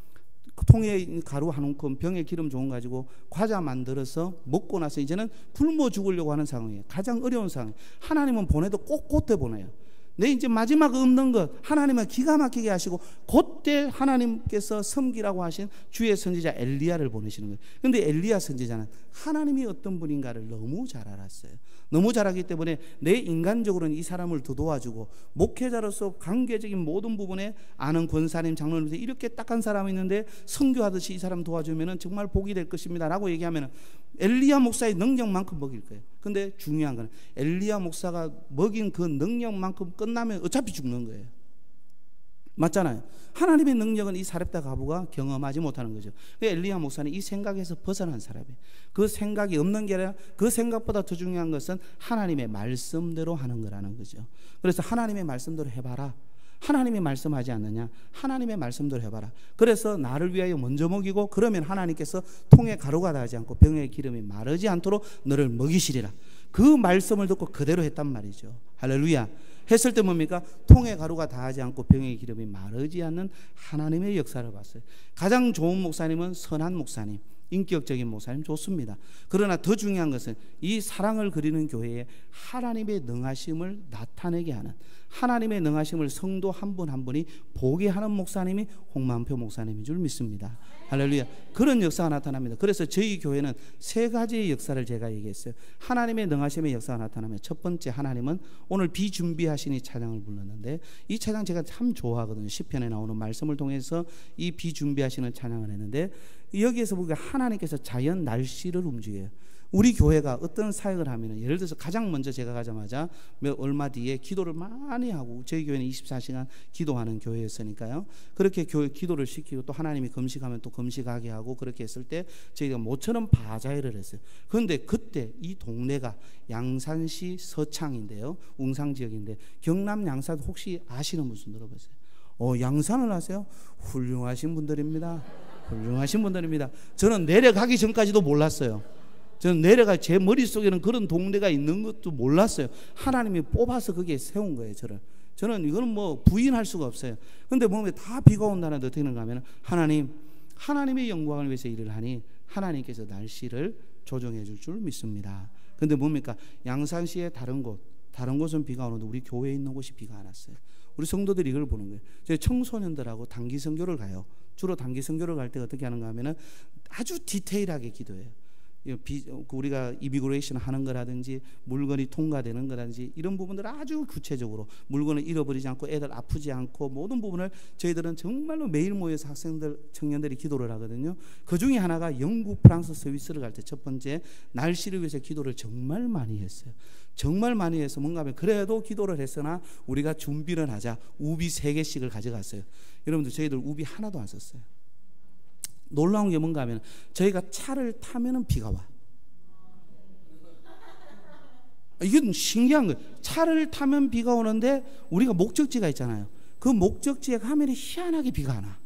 통에 가루 한 움큼 병에 기름 조금 가지고 과자 만들어서 먹고 나서 이제는 굶어 죽으려고 하는 상황이에요. 가장 어려운 상황. 하나님은 보내도 꼭 그때 보내요. 내 이제 마지막 없는 것 하나님은 기가 막히게 하시고 그때 하나님께서 섬기라고 하신 주의 선지자 엘리야를 보내시는 거예요. 그런데 엘리야 선지자는 하나님이 어떤 분인가를 너무 잘 알았어요. 너무 잘 알기 때문에 내 인간적으로는 이 사람을 더 도와주고, 목회자로서 관계적인 모든 부분에 아는 권사님, 장로님들 이렇게 딱한 사람이 있는데 선교하듯이 이 사람 도와주면 정말 복이 될 것입니다 라고 얘기하면 엘리야 목사의 능력만큼 먹일 거예요. 근데 중요한 건 엘리야 목사가 먹인 그 능력만큼 끝나면 어차피 죽는 거예요. 맞잖아요. 하나님의 능력은 이 사렙다 과부가 경험하지 못하는 거죠. 엘리야 목사는 이 생각에서 벗어난 사람이에요. 그 생각이 없는 게 아니라 그 생각보다 더 중요한 것은 하나님의 말씀대로 하는 거라는 거죠. 그래서 하나님의 말씀대로 해봐라. 하나님이 말씀하지 않느냐? 하나님의 말씀대로 해봐라. 그래서 나를 위하여 먼저 먹이고, 그러면 하나님께서 통에 가루가 닿지 않고 병에 기름이 마르지 않도록 너를 먹이시리라. 그 말씀을 듣고 그대로 했단 말이죠. 할렐루야. 했을 때 뭡니까? 통에 가루가 닿지 않고 병에 기름이 마르지 않는 하나님의 역사를 봤어요. 가장 좋은 목사님은 선한 목사님, 인격적인 목사님 좋습니다. 그러나 더 중요한 것은 이 사랑을 그리는 교회에 하나님의 능하심을 나타내게 하는, 하나님의 능하심을 성도 한 분 한 분이 보게 하는 목사님이 홍만표 목사님인 줄 믿습니다. 할렐루야. 그런 역사가 나타납니다. 그래서 저희 교회는 세 가지의 역사를 제가 얘기했어요. 하나님의 능하심의 역사가 나타나면 첫 번째, 하나님은 오늘 비준비하시니 찬양을 불렀는데, 이 찬양 제가 참 좋아하거든요. 시편에 나오는 말씀을 통해서 이 비준비하시는 찬양을 했는데, 여기에서 보니까 하나님께서 자연 날씨를 움직여요. 우리 교회가 어떤 사역을 하면, 예를 들어서 가장 먼저 제가 가자마자 얼마 뒤에 기도를 많이 하고, 저희 교회는 24시간 기도하는 교회였으니까요. 그렇게 기도를 시키고 또 하나님이 금식하면 또 금식하게 하고, 그렇게 했을 때 저희가 모처럼 바자회를 했어요. 그런데 그때 이 동네가 양산시 서창인데요, 웅상 지역인데, 경남 양산 혹시 아시는 분들 들어보세요. 양산을 아세요? 훌륭하신 분들입니다. 훌륭하신 분들입니다. 저는 내려가기 전까지도 몰랐어요. 저는 내려가 제 머릿속에는 그런 동네가 있는 것도 몰랐어요. 하나님이 뽑아서 거기에 세운 거예요. 저는 이거는 뭐 부인할 수가 없어요. 그런데 몸에 다 비가 온다는데 어떻게 되는가 하면, 하나님의 영광을 위해서 일을 하니 하나님께서 날씨를 조정해 줄 줄 믿습니다. 그런데 뭡니까? 양산시의 다른 곳은 비가 오는데 우리 교회에 있는 곳이 비가 안 왔어요. 우리 성도들이 이걸 보는 거예요. 저희 청소년들하고 단기 선교를 가요. 주로 단기 선교를 갈 때 어떻게 하는가 하면은 아주 디테일하게 기도해요. 우리가 이미그레이션 하는 거라든지 물건이 통과되는 거라든지 이런 부분들을 아주 구체적으로, 물건을 잃어버리지 않고 애들 아프지 않고 모든 부분을 저희들은 정말로 매일 모여서 학생들, 청년들이 기도를 하거든요. 그 중에 하나가 영국, 프랑스, 스위스를 갈 때 첫 번째, 날씨를 위해서 기도를 정말 많이 했어요. 정말 많이 해서 뭔가 하면 그래도 기도를 했으나 우리가 준비를 하자 우비 3개씩을 가져갔어요. 여러분들, 저희들 우비 하나도 안 썼어요. 놀라운 게 뭔가 하면, 저희가 차를 타면은 비가 와. 이건 신기한 거예요. 차를 타면 비가 오는데 우리가 목적지가 있잖아요. 그 목적지에 가면 희한하게 비가 안 와.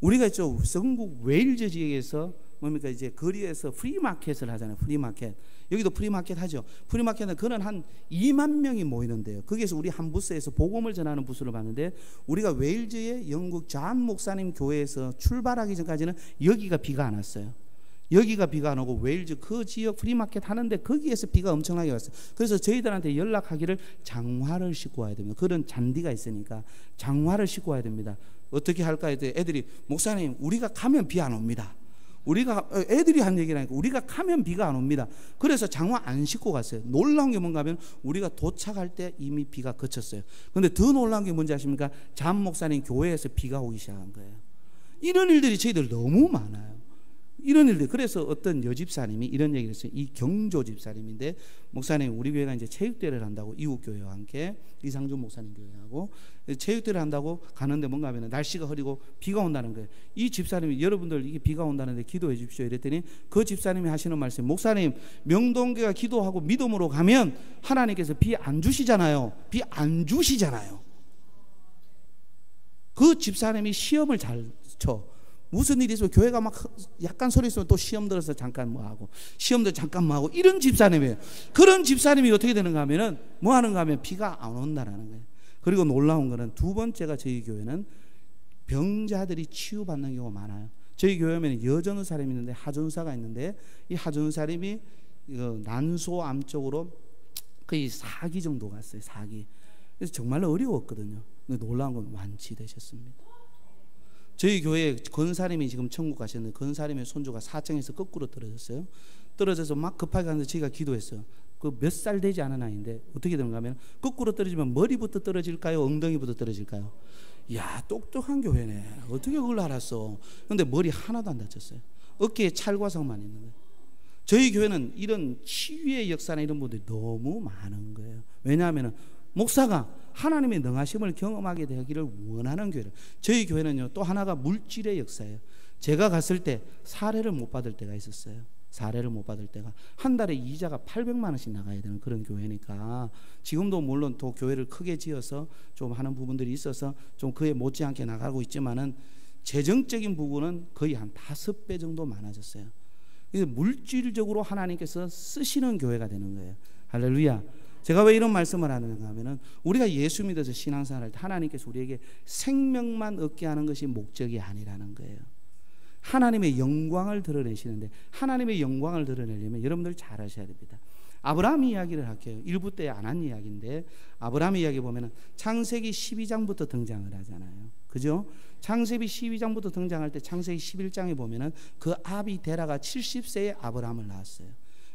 우리가 있죠, 영국 웨일즈 지역에서 뭡니까, 이제 거리에서 프리마켓을 하잖아요. 프리마켓. 여기도 프리마켓 하죠. 프리마켓은 그는 한 2만 명이 모이는데요. 거기에서 우리 한 부스에서 복음을 전하는 부스를 봤는데, 우리가 웨일즈의 영국 존 목사님 교회에서 출발하기 전까지는 여기가 비가 안 왔어요. 여기가 비가 안 오고 웨일즈 그 지역 프리마켓 하는데 거기에서 비가 엄청나게 왔어요. 그래서 저희들한테 연락하기를 장화를 싣고 와야 됩니다. 그런 잔디가 있으니까 장화를 싣고 와야 됩니다. 어떻게 할까 했더니 애들이, 목사님 우리가 가면 비 안 옵니다. 애들이 한 얘기라니까, 우리가 가면 비가 안 옵니다. 그래서 장화 안 싣고 갔어요. 놀라운 게 뭔가 하면, 우리가 도착할 때 이미 비가 그쳤어요. 그런데 더 놀라운 게 뭔지 아십니까? 잠 목사님 교회에서 비가 오기 시작한 거예요. 이런 일들이 저희들 너무 많아요. 이런 일들. 그래서 어떤 여집사님이 이런 얘기를 했어요. 이 경조 집사님인데, 목사님 우리 교회가 이제 체육대회를 한다고, 이웃교회와 함께 이상준 목사님 교회하고 체육대회를 한다고 가는데 뭔가 하면 날씨가 흐리고 비가 온다는 거예요. 이 집사님이, 여러분들 이게 비가 온다는데 기도해 주십시오 이랬더니, 그 집사님이 하시는 말씀, 목사님 명동교회가 기도하고 믿음으로 가면 하나님께서 비 안 주시잖아요. 비 안 주시잖아요. 그 집사님이 시험을 잘 쳐. 무슨 일이 있으면 교회가 막 약간 소리 있으면 또 시험 들어서 잠깐 뭐 하고, 시험도 잠깐 뭐 하고, 이런 집사님이에요. 그런 집사님이 어떻게 되는가 하면은 뭐 하는가 하면 비가 안 온다라는 거예요. 그리고 놀라운 거는 두 번째가, 저희 교회는 병자들이 치유받는 경우가 많아요. 저희 교회에는 여전의사람이 있는데, 하전사가 있는데, 이 하전사람이 난소암 쪽으로 거의 4기 정도 갔어요. 4기. 그래서 정말로 어려웠거든요. 근데 놀라운 건 완치되셨습니다. 저희 교회에 건사님이 지금 천국 가셨는데 건사님의 손주가 4층에서 거꾸로 떨어졌어요. 떨어져서 막 급하게 가는데 저희가 기도했어요. 그 몇 살 되지 않은 아이인데 어떻게 되는가 하면 거꾸로 떨어지면 머리부터 떨어질까요? 엉덩이부터 떨어질까요? 야, 똑똑한 교회네. 어떻게 그걸 알았어? 근데 머리 하나도 안 다쳤어요. 어깨에 찰과상만 있는 거예요. 저희 교회는 이런 치유의 역사나 이런 분들이 너무 많은 거예요. 왜냐하면 목사가 하나님의 능하심을 경험하게 되기를 원하는 교회를. 저희 교회는요, 또 하나가 물질의 역사예요. 제가 갔을 때 사례를 못 받을 때가 있었어요. 사례를 못 받을 때가 한 달에 이자가 800만 원씩 나가야 되는 그런 교회니까, 지금도 물론 또 교회를 크게 지어서 좀 하는 부분들이 있어서 좀 그에 못지않게 나가고 있지만은 재정적인 부분은 거의 한 5배 정도 많아졌어요. 물질적으로 하나님께서 쓰시는 교회가 되는 거예요. 할렐루야. 제가 왜 이런 말씀을 하는가 하면은 우리가 예수 믿어서 신앙생활할 때 하나님께서 우리에게 생명만 얻게 하는 것이 목적이 아니라는 거예요. 하나님의 영광을 드러내시는데, 하나님의 영광을 드러내려면 여러분들 잘 아셔야 됩니다. 아브라함 이야기를 할게요. 일부 때 안 한 이야기인데, 아브라함 이야기 보면은 창세기 12장부터 등장을 하잖아요. 그죠? 창세기 12장부터 등장할 때 창세기 11장에 보면은 그 아비 데라가 70세에 아브라함을 낳았어요.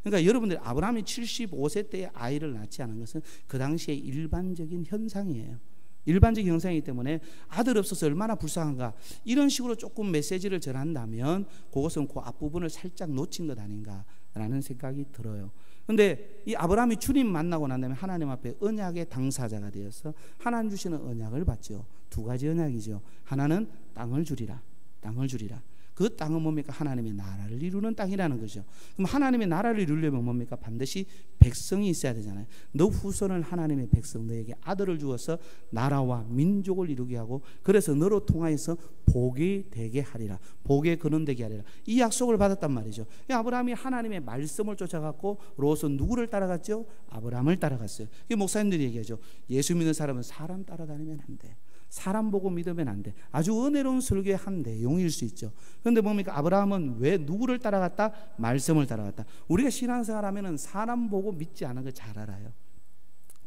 그러니까 여러분들, 아브라함이 75세 때에 아이를 낳지 않은 것은 그 당시에 일반적인 현상이에요. 일반적인 현상이기 때문에 아들 없어서 얼마나 불쌍한가, 이런 식으로 조금 메시지를 전한다면 그것은 그 앞부분을 살짝 놓친 것 아닌가라는 생각이 들어요. 근데 이 아브라함이 주님 만나고 난 다음에 하나님 앞에 언약의 당사자가 되어서 하나님 주시는 언약을 받죠. 두 가지 언약이죠. 하나는 땅을 주리라, 땅을 주리라. 그 땅은 뭡니까? 하나님의 나라를 이루는 땅이라는 거죠. 그럼 하나님의 나라를 이루려면 뭡니까? 반드시 백성이 있어야 되잖아요. 너 후손은 하나님의 백성, 너에게 아들을 주어서 나라와 민족을 이루게 하고, 그래서 너로 통하여서 복이 되게 하리라, 복의 근원 되게 하리라, 이 약속을 받았단 말이죠. 아브라함이 하나님의 말씀을 쫓아갔고, 롯은 누구를 따라갔죠? 아브라함을 따라갔어요. 목사님들이 얘기하죠. 예수 믿는 사람은 사람 따라다니면 안 돼. 사람 보고 믿으면 안 돼. 아주 은혜로운 설교의 한 내용일 수 있죠. 그런데 뭡니까? 아브라함은 왜 누구를 따라갔다? 말씀을 따라갔다. 우리가 신앙생활 하면은 사람 보고 믿지 않은 거 잘 알아요.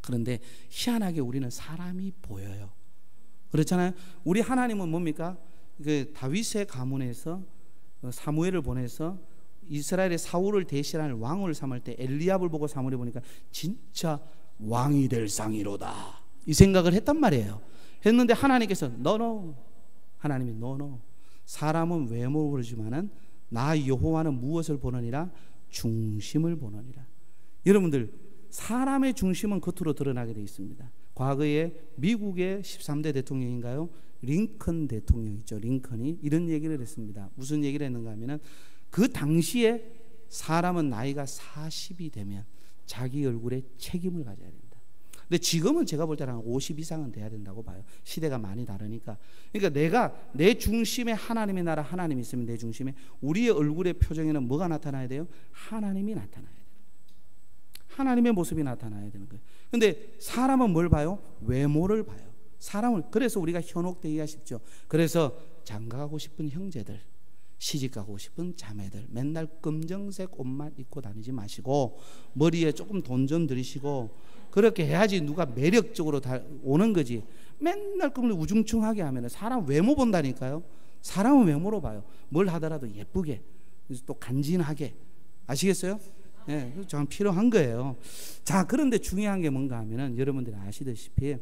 그런데 희한하게 우리는 사람이 보여요. 그렇잖아요. 우리 하나님은 뭡니까? 그 다윗의 가문에서 사무엘을 보내서 이스라엘의 사울을 대신할 왕을 삼을 때 엘리압을 보고 사무엘을 보니까 진짜 왕이 될 상이로다, 이 생각을 했단 말이에요. 했는데 하나님께서 너노, 하나님이 너노, 사람은 외모를 보지만은 나 여호와는 무엇을 보느니라? 중심을 보느니라. 여러분들, 사람의 중심은 겉으로 드러나게 되어 있습니다. 과거에 미국의 13대 대통령인가요? 링컨 대통령 있죠. 링컨이 이런 얘기를 했습니다. 무슨 얘기를 했는가 하면은, 그 당시에 사람은 나이가 40이 되면 자기 얼굴에 책임을 가져야 된다. 근데 지금은 제가 볼 때는 한 50 이상은 돼야 된다고 봐요. 시대가 많이 다르니까. 그러니까 내가 내 중심에 하나님의 나라, 하나님이 있으면 내 중심에 우리의 얼굴의 표정에는 뭐가 나타나야 돼요? 하나님이 나타나야 돼요. 하나님의 모습이 나타나야 되는 거예요. 근데 사람은 뭘 봐요? 외모를 봐요. 사람을. 그래서 우리가 현혹되기가 쉽죠. 그래서 장가가고 싶은 형제들, 시집가고 싶은 자매들, 맨날 검정색 옷만 입고 다니지 마시고 머리에 조금 돈 좀 들이시고, 그렇게 해야지 누가 매력적으로 다 오는 거지. 맨날 꿈을 우중충하게 하면 사람 외모 본다니까요. 사람은 외모로 봐요. 뭘 하더라도 예쁘게, 또 간지나게. 아시겠어요? 예, 좀 필요한 거예요. 자, 그런데 중요한 게 뭔가 하면은, 여러분들이 아시다시피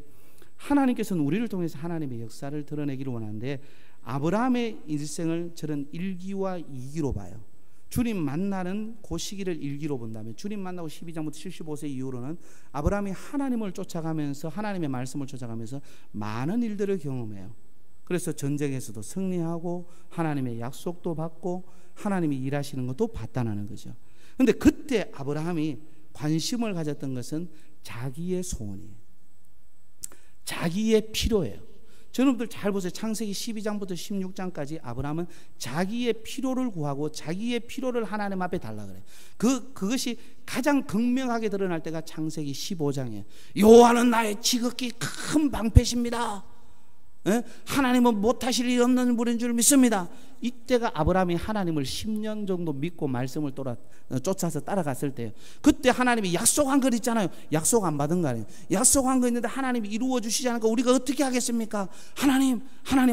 하나님께서는 우리를 통해서 하나님의 역사를 드러내기를 원하는데, 아브라함의 일생을 저는 1기와 2기로 봐요. 주님 만나는 그 시기를 1기로 본다면, 주님 만나고 12장부터 75세 이후로는 아브라함이 하나님을 쫓아가면서, 하나님의 말씀을 쫓아가면서 많은 일들을 경험해요. 그래서 전쟁에서도 승리하고 하나님의 약속도 받고 하나님이 일하시는 것도 봤다는 거죠. 그런데 그때 아브라함이 관심을 가졌던 것은 자기의 소원이에요. 자기의 필요예요. 여러분들 잘 보세요. 창세기 12장부터 16장까지 아브라함은 자기의 필요를 구하고 자기의 필요를 하나님 앞에 달라 그래요. 그것이 가장 극명하게 드러날 때가 창세기 15장이에요. 여호와는 나의 지극히 큰 방패십니다. 하나님은 못하실 일 없는 분인 줄 믿습니다. 이때가 아브라함이 하나님을 10년 정도 믿고 말씀을 쫓아서 따라갔을 때예요. 그때 하나님이 약속한 거 있잖아요. 약속 안 받은 거 아니에요. 약속한 거 있는데 하나님이 이루어 주시지 않을까 우리가 어떻게 하겠습니까? 하나님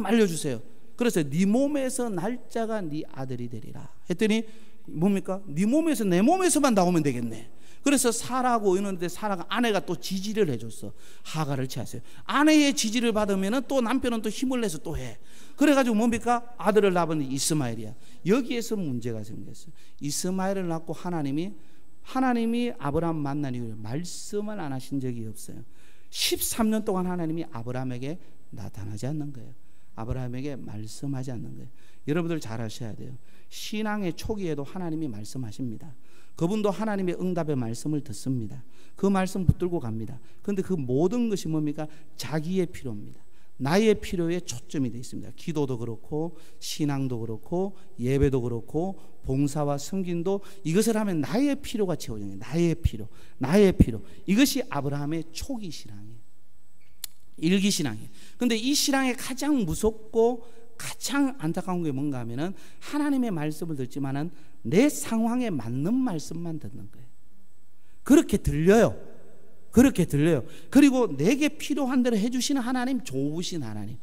알려주세요. 그래서 네 몸에서 날짜가 네 아들이 되리라 했더니 뭡니까? 네 몸에서 내 몸에서만 나오면 되겠네. 그래서 사라고 이러는데 사라가 아내가 또 지지를 해줬어. 하가를 취하세요. 아내의 지지를 받으면 또 남편은 또 힘을 내서 또 해. 그래가지고 뭡니까? 아들을 낳은 이스마엘이야. 여기에서 문제가 생겼어요. 이스마엘을 낳고 하나님이 아브라함 만난 이후에 말씀을 안 하신 적이 없어요. 13년 동안 하나님이 아브라함에게 나타나지 않는 거예요. 아브라함에게 말씀하지 않는 거예요. 여러분들 잘 아셔야 돼요. 신앙의 초기에도 하나님이 말씀하십니다. 그분도 하나님의 응답의 말씀을 듣습니다. 그 말씀 붙들고 갑니다. 그런데 그 모든 것이 뭡니까? 자기의 필요입니다. 나의 필요에 초점이 되어 있습니다. 기도도 그렇고 신앙도 그렇고 예배도 그렇고 봉사와 섬김도 이것을 하면 나의 필요가 채워져요. 나의 필요. 이것이 아브라함의 초기 신앙이에요. 일기 신앙이에요. 그런데 이 신앙의 가장 무섭고 가장 안타까운 게 뭔가 하면은 하나님의 말씀을 듣지만은 내 상황에 맞는 말씀만 듣는 거예요. 그렇게 들려요. 그리고 내게 필요한 대로 해주시는 하나님, 좋으신 하나님.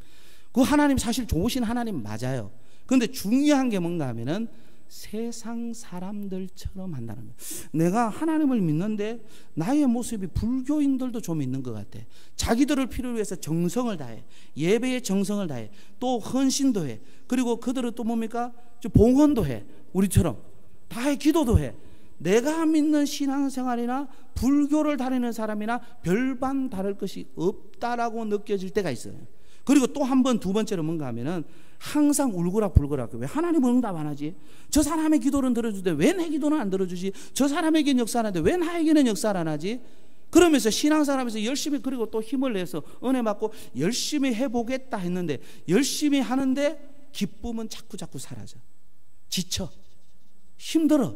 그 하나님 사실 좋으신 하나님 맞아요. 그런데 중요한 게 뭔가 하면은 세상 사람들처럼 한다는 거예요. 내가 하나님을 믿는데 나의 모습이 불교인들도 좀 있는 것 같아. 자기들을 필요로 위해서 정성을 다해. 예배에 정성을 다해. 또 헌신도 해. 그리고 그들은 또 뭡니까? 봉헌도 해. 우리처럼 다 해. 기도도 해. 내가 믿는 신앙생활이나 불교를 다니는 사람이나 별반 다를 것이 없다라고 느껴질 때가 있어요. 그리고 또 한 번, 두 번째로 뭔가 하면은 항상 울거락불거락. 왜 하나님은 응답 안 하지? 저 사람의 기도는 들어주는데 왜 내 기도는 안 들어주지? 저 사람에게는 역사하는데 왜 나에게는 역사를 안 하지? 그러면서 신앙사람에서 열심히 그리고 또 힘을 내서 은혜 받고 열심히 해보겠다 했는데 열심히 하는데 기쁨은 자꾸 사라져. 지쳐. 힘들어.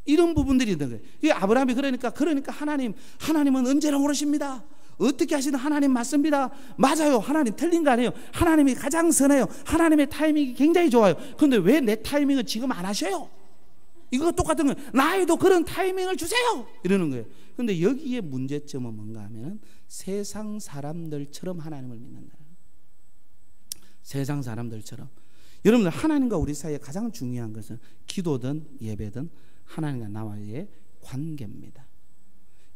이런 부분들이 있는 거예요. 이 아브라함이 그러니까 하나님은 언제나 오르십니다. 어떻게 하시든 하나님 맞습니다. 맞아요. 하나님 틀린 거 아니에요. 하나님이 가장 선해요. 하나님의 타이밍이 굉장히 좋아요. 그런데 왜 내 타이밍은 지금 안 하셔요? 이거 똑같은 거예요. 나에도 그런 타이밍을 주세요. 이러는 거예요. 그런데 여기에 문제점은 뭔가 하면 세상 사람들처럼 하나님을 믿는다. 세상 사람들처럼. 여러분들 하나님과 우리 사이에 가장 중요한 것은 기도든 예배든 하나님과 나와의 관계입니다.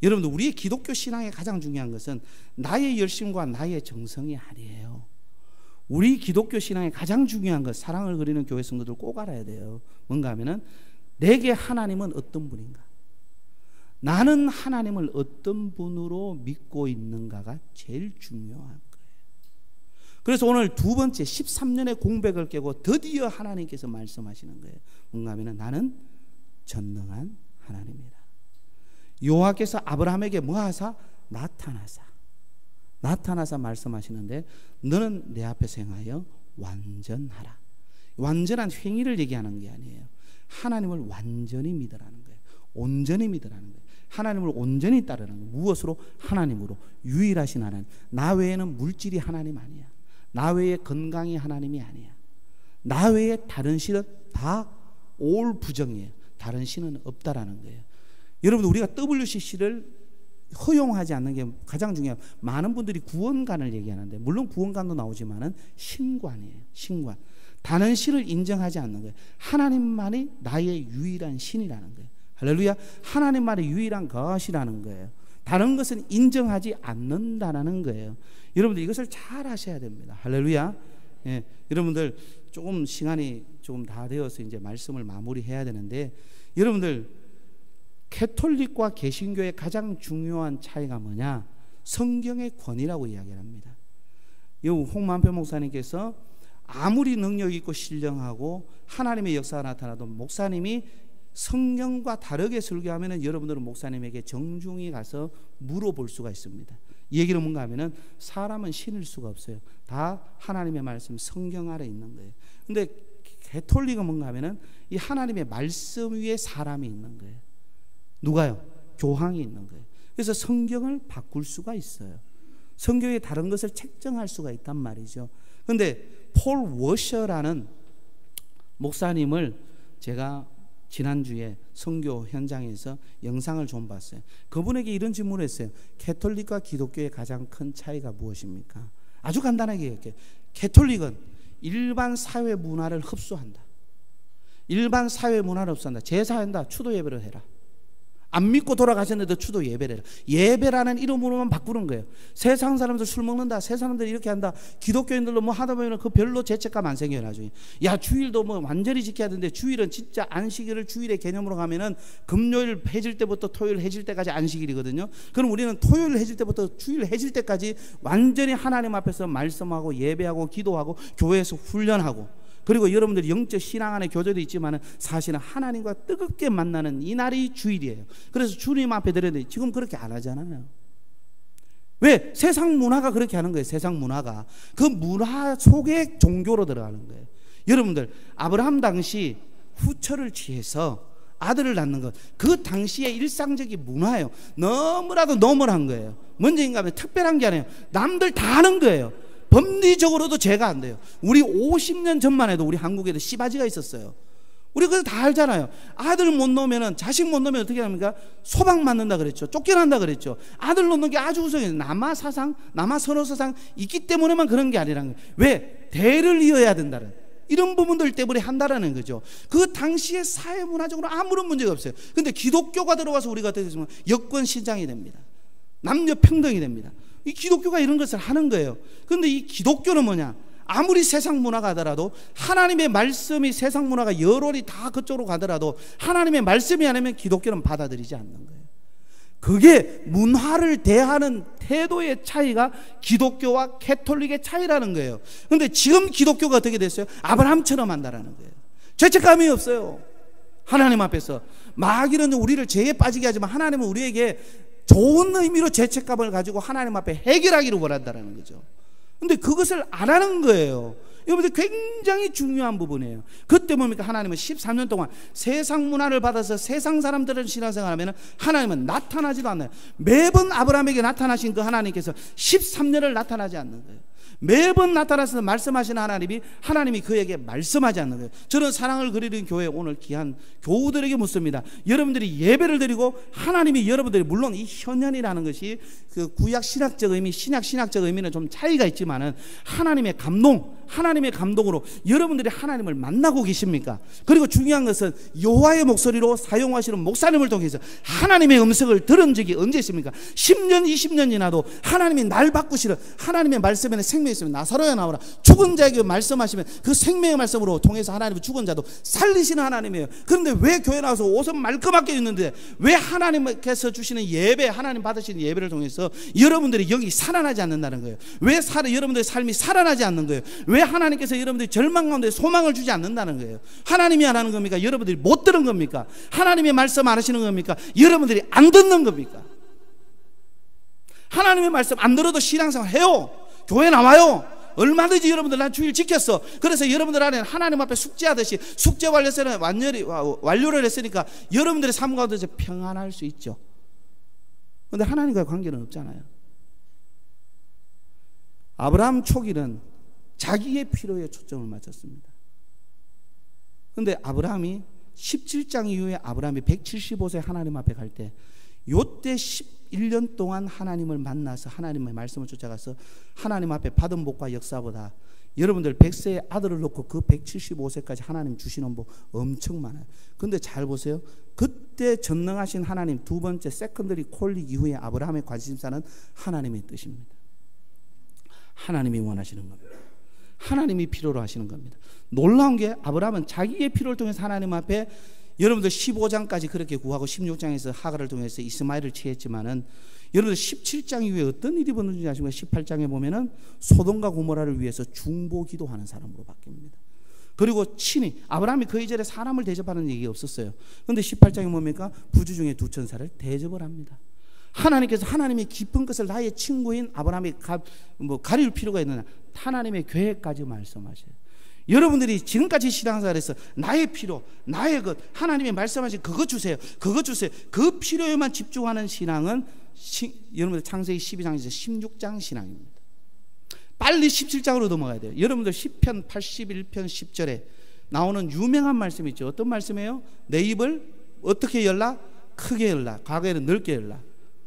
여러분들 우리의 기독교 신앙의 가장 중요한 것은 나의 열심과 나의 정성이 아니에요. 우리 기독교 신앙의 가장 중요한 것, 사랑을 그리는 교회 성도들 꼭 알아야 돼요. 뭔가 하면은 내게 하나님은 어떤 분인가? 나는 하나님을 어떤 분으로 믿고 있는가가 제일 중요한 거예요. 그래서 오늘 두 번째 13년의 공백을 깨고 드디어 하나님께서 말씀하시는 거예요. 뭔가 하면은 나는 전능한 하나님이다. 여호와께서 아브라함에게 뭐하사? 나타나사 말씀하시는데 너는 내 앞에서 행하여 완전하라. 완전한 행위를 얘기하는 게 아니에요. 하나님을 완전히 믿으라는 거예요. 온전히 믿으라는 거예요. 하나님을 온전히 따르는 거예요. 무엇으로? 하나님으로. 유일하신 하나님. 나 외에는 물질이 하나님 아니야. 나 외에 건강이 하나님이 아니야. 나 외에 다른 신은 다 올 부정이에요. 다른 신은 없다라는 거예요. 여러분 우리가 WCC를 허용하지 않는 게 가장 중요해요. 많은 분들이 구원관을 얘기하는데 물론 구원관도 나오지만은 신관이에요. 신관. 다른 신을 인정하지 않는 거예요. 하나님만이 나의 유일한 신이라는 거예요. 할렐루야. 하나님만의 유일한 것이라는 거예요. 다른 것은 인정하지 않는다라는 거예요. 여러분들 이것을 잘 하셔야 됩니다. 할렐루야. 예, 여러분들 조금 시간이 조금 다 되어서 이제 말씀을 마무리해야 되는데 여러분들 캐톨릭과 개신교의 가장 중요한 차이가 뭐냐? 성경의 권위라고 이야기를 합니다. 홍만표 목사님께서 아무리 능력 있고 신령하고 하나님의 역사가 나타나도 목사님이 성경과 다르게 설교하면 여러분들은 목사님에게 정중히 가서 물어볼 수가 있습니다. 이 얘기는 뭔가 하면은 사람은 신일 수가 없어요. 다 하나님의 말씀 성경 아래 있는 거예요. 근데 개톨릭은 뭔가 하면은 이 하나님의 말씀 위에 사람이 있는 거예요. 누가요? 교황이 있는 거예요. 그래서 성경을 바꿀 수가 있어요. 성경에 다른 것을 책정할 수가 있단 말이죠. 그런데 폴 워셔라는 목사님을 제가 지난주에 선교 현장에서 영상을 좀 봤어요. 그분에게 이런 질문을 했어요. 캐톨릭과 기독교의 가장 큰 차이가 무엇입니까? 아주 간단하게 얘기해요. 캐톨릭은 일반 사회 문화를 흡수한다. 일반 사회 문화를 흡수한다. 제사한다. 추도 예배를 해라. 안 믿고 돌아가셨는데 추도 예배를 해라. 예배라는 이름으로만 바꾸는 거예요. 세상 사람들 술 먹는다. 세상 사람들 이렇게 한다. 기독교인들도 뭐 하다 보면 그 별로 죄책감 안 생겨요. 나중에. 야, 주일도 뭐 완전히 지켜야 되는데 주일은 진짜 안식일을 주일의 개념으로 가면은 금요일 해질 때부터 토요일 해질 때까지 안식일이거든요. 그럼 우리는 토요일 해질 때부터 주일 해질 때까지 완전히 하나님 앞에서 말씀하고 예배하고 기도하고 교회에서 훈련하고, 그리고 여러분들이 영적 신앙 안에 교제도 있지만 사실은 하나님과 뜨겁게 만나는 이 날이 주일이에요. 그래서 주님 앞에 드려야 돼. 지금 그렇게 안 하잖아요. 왜? 세상 문화가 그렇게 하는 거예요. 세상 문화가. 그 문화 속에 종교로 들어가는 거예요. 여러분들, 아브라함 당시 후처를 취해서 아들을 낳는 것, 그 당시의 일상적인 문화예요. 너무나도 너무한 거예요. 먼저인가 하면 특별한 게 아니에요. 남들 다 하는 거예요. 법리적으로도 죄가 안 돼요. 우리 50년 전만 해도 우리 한국에도 씨바지가 있었어요. 우리 그거 다 알잖아요. 아들 못 놓으면, 자식 못 놓으면 어떻게 합니까? 소방 맞는다 그랬죠. 쫓겨난다 그랬죠. 아들 놓는 게 아주 우선이에요. 남아 사상, 남아 선호사상 있기 때문에만 그런 게 아니라는 거예요. 왜? 대를 이어야 된다는, 이런 부분들 때문에 한다라는 거죠. 그 당시에 사회 문화적으로 아무런 문제가 없어요. 근데 기독교가 들어와서 우리가 어떻게 되면 여권 신장이 됩니다. 남녀 평등이 됩니다. 이 기독교가 이런 것을 하는 거예요. 그런데 이 기독교는 뭐냐? 아무리 세상 문화가 하더라도, 하나님의 말씀이 세상 문화가 여론이 다 그쪽으로 가더라도 하나님의 말씀이 아니면 기독교는 받아들이지 않는 거예요. 그게 문화를 대하는 태도의 차이가 기독교와 캐톨릭의 차이라는 거예요. 그런데 지금 기독교가 어떻게 됐어요? 아브라함처럼 한다라는 거예요. 죄책감이 없어요. 하나님 앞에서. 마귀는 우리를 죄에 빠지게 하지만 하나님은 우리에게 좋은 의미로 죄책감을 가지고 하나님 앞에 해결하기를 원한다는 거죠. 근데 그것을 안 하는 거예요. 여러분들, 굉장히 중요한 부분이에요. 그때 뭡니까? 하나님은 13년 동안 세상 문화를 받아서 세상 사람들은 신앙생활 하면 하나님은 나타나지도 않아요. 매번 아브라함에게 나타나신 그 하나님께서 13년을 나타나지 않는 거예요. 매번 나타나서 말씀하시는 하나님이 그에게 말씀하지 않는 거예요. 저는 사랑을 그리는 교회 오늘 귀한 교우들에게 묻습니다. 여러분들이 예배를 드리고 하나님이 여러분들이, 물론 이 현현이라는 것이 그 구약 신학적 의미, 신약 신학적 의미는 좀 차이가 있지만은 하나님의 감동으로 여러분들이 하나님을 만나고 계십니까? 그리고 중요한 것은 여호와의 목소리로 사용하시는 목사님을 통해서 하나님의 음성을 들은 적이 언제 있습니까? 10년, 20년 지나도 하나님이 날 바꾸시는, 하나님의 말씀에는 생명이 있으면 나사로야 나오라, 죽은 자에게 말씀하시면 그 생명의 말씀으로 통해서 하나님은 죽은 자도 살리시는 하나님이에요. 그런데 왜 교회 나와서 옷은 말끔하게 입는데 왜 하나님께서 주시는 예배, 하나님 받으시는 예배를 통해서 여러분들이 영이 살아나지 않는다는 거예요? 왜 여러분들의 삶이 살아나지 않는 거예요? 왜 하나님께서 여러분들이 절망 가운데 소망을 주지 않는다는 거예요? 하나님이 안 하는 겁니까? 여러분들이 못 들은 겁니까? 하나님의 말씀 안 하시는 겁니까? 여러분들이 안 듣는 겁니까? 하나님의 말씀 안 들어도 신앙생활 해요. 교회 나와요. 얼마든지 여러분들, 난 주일 지켰어. 그래서 여러분들 안에 하나님 앞에 숙제하듯이 숙제 완료를 했으니까 여러분들의 삶 가운데서 평안할 수 있죠. 그런데 하나님과의 관계는 없잖아요. 아브라함 초기는 자기의 필요에 초점을 맞췄습니다. 그런데 아브라함이 17장 이후에 아브라함이 175세 하나님 앞에 갈 때, 요때 11년 동안 하나님을 만나서 하나님의 말씀을 쫓아가서 하나님 앞에 받은 복과 역사보다 여러분들 100세의 아들을 놓고 그 175세까지 하나님 주시는 복 엄청 많아요. 그런데 잘 보세요. 그때 전능하신 하나님 두 번째 세컨더리 콜릭 이후에 아브라함의 관심사는 하나님의 뜻입니다. 하나님이 원하시는 겁니다. 하나님이 필요로 하시는 겁니다. 놀라운 게 아브라함은 자기의 필요를 통해서 하나님 앞에, 여러분들 15장까지 그렇게 구하고 16장에서 하갈을 통해서 이스마엘을 취했지만은 여러분들 17장 이후에 어떤 일이 벌어지는지 아십니까? 18장에 보면은 소돔과 고모라를 위해서 중보 기도하는 사람으로 바뀝니다. 그리고 친히 아브라함이 그 이전에 사람을 대접하는 얘기가 없었어요. 그런데 18장에 뭡니까? 부주 중에 2천사를 대접을 합니다. 하나님께서 하나님의 깊은 것을 나의 친구인 아브라함이 가릴 필요가 있느냐? 하나님의 계획까지 말씀하셔요. 여러분들이 지금까지 신앙생활에서 나의 필요, 나의 것, 하나님이 말씀하신 그거 주세요, 그거 주세요, 그 필요에만 집중하는 신앙은 여러분들 창세기 12장에서 16장 신앙입니다. 빨리 17장으로 넘어가야 돼요. 여러분들 시편 81편 10절에 나오는 유명한 말씀이 있죠. 어떤 말씀이에요? 내 입을 어떻게 열라? 크게 열라. 과거에는 넓게 열라.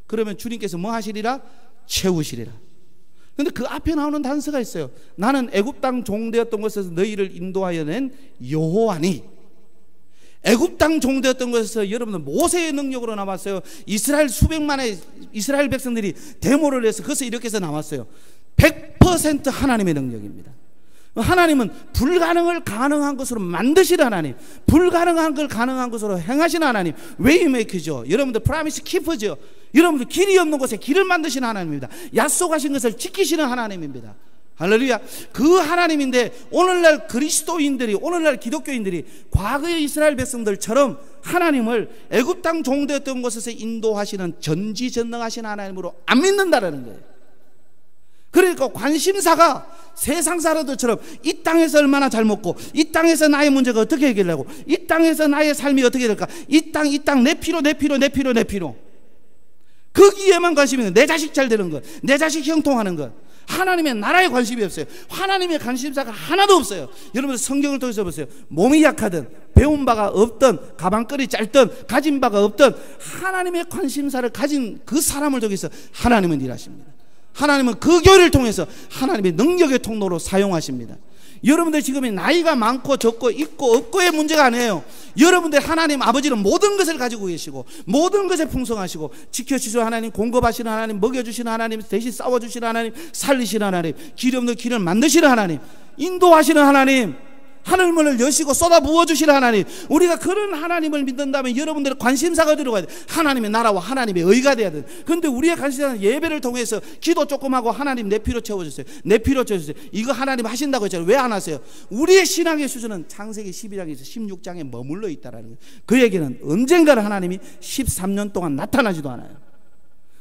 그러면 주님께서 뭐 하시리라? 채우시리라. 근데 그 앞에 나오는 단서가 있어요. 나는 애굽 땅 종되었던 곳에서 너희를 인도하여 낸 여호와니. 애굽 땅 종되었던 곳에서 여러분들 모세의 능력으로 나왔어요. 이스라엘 수백만의 이스라엘 백성들이 데모를 해서 그것을 이렇게 해서 나왔어요. 100% 하나님의 능력입니다. 하나님은 불가능을 가능한 것으로 만드시는 하나님, 불가능한 걸 가능한 것으로 행하시는 하나님, 웨이메이커죠. 여러분들 프라미스 키퍼죠. 여러분들 길이 없는 곳에 길을 만드시는 하나님입니다. 약속하신 것을 지키시는 하나님입니다. 할렐루야. 그 하나님인데 오늘날 그리스도인들이, 오늘날 기독교인들이 과거의 이스라엘 백성들처럼 하나님을 애굽 땅 종되었던 곳에서 인도하시는 전지전능하신 하나님으로 안 믿는다라는 거예요. 그러니까 관심사가 세상 사람들처럼 이 땅에서 얼마나 잘 먹고, 이 땅에서 나의 문제가 어떻게 해결되고, 이 땅에서 나의 삶이 어떻게 될까, 이 땅 내 필요 거기에만 관심이 있는, 내 자식 잘 되는 것, 내 자식 형통하는 것. 하나님의 나라에 관심이 없어요. 하나님의 관심사가 하나도 없어요. 여러분 성경을 통해서 보세요. 몸이 약하든 배운 바가 없든 가방끈이 짧든 가진 바가 없든 하나님의 관심사를 가진 그 사람을 통해서 하나님은 일하십니다. 하나님은 그 교회를 통해서 하나님의 능력의 통로로 사용하십니다. 여러분들 지금 나이가 많고 적고 있고 없고의 문제가 아니에요. 여러분들 하나님 아버지는 모든 것을 가지고 계시고 모든 것에 풍성하시고 지켜주시는 하나님, 공급하시는 하나님, 먹여주시는 하나님, 대신 싸워주시는 하나님, 살리시는 하나님, 길 없는 길을 만드시는 하나님, 인도하시는 하나님, 하늘문을 여시고 쏟아 부어주시는 하나님. 우리가 그런 하나님을 믿는다면 여러분들의 관심사가 들어가야 돼. 하나님의 나라와 하나님의 의가 돼야 돼. 그런데 우리의 관심사는 예배를 통해서 기도 조금 하고 하나님 내 필요 채워주세요, 내 필요 채워주세요, 이거 하나님 하신다고 했잖아요. 왜 안 하세요? 우리의 신앙의 수준은 창세기 12장에서 16장에 머물러 있다는 거예요. 그 얘기는 언젠가는 하나님이 13년 동안 나타나지도 않아요.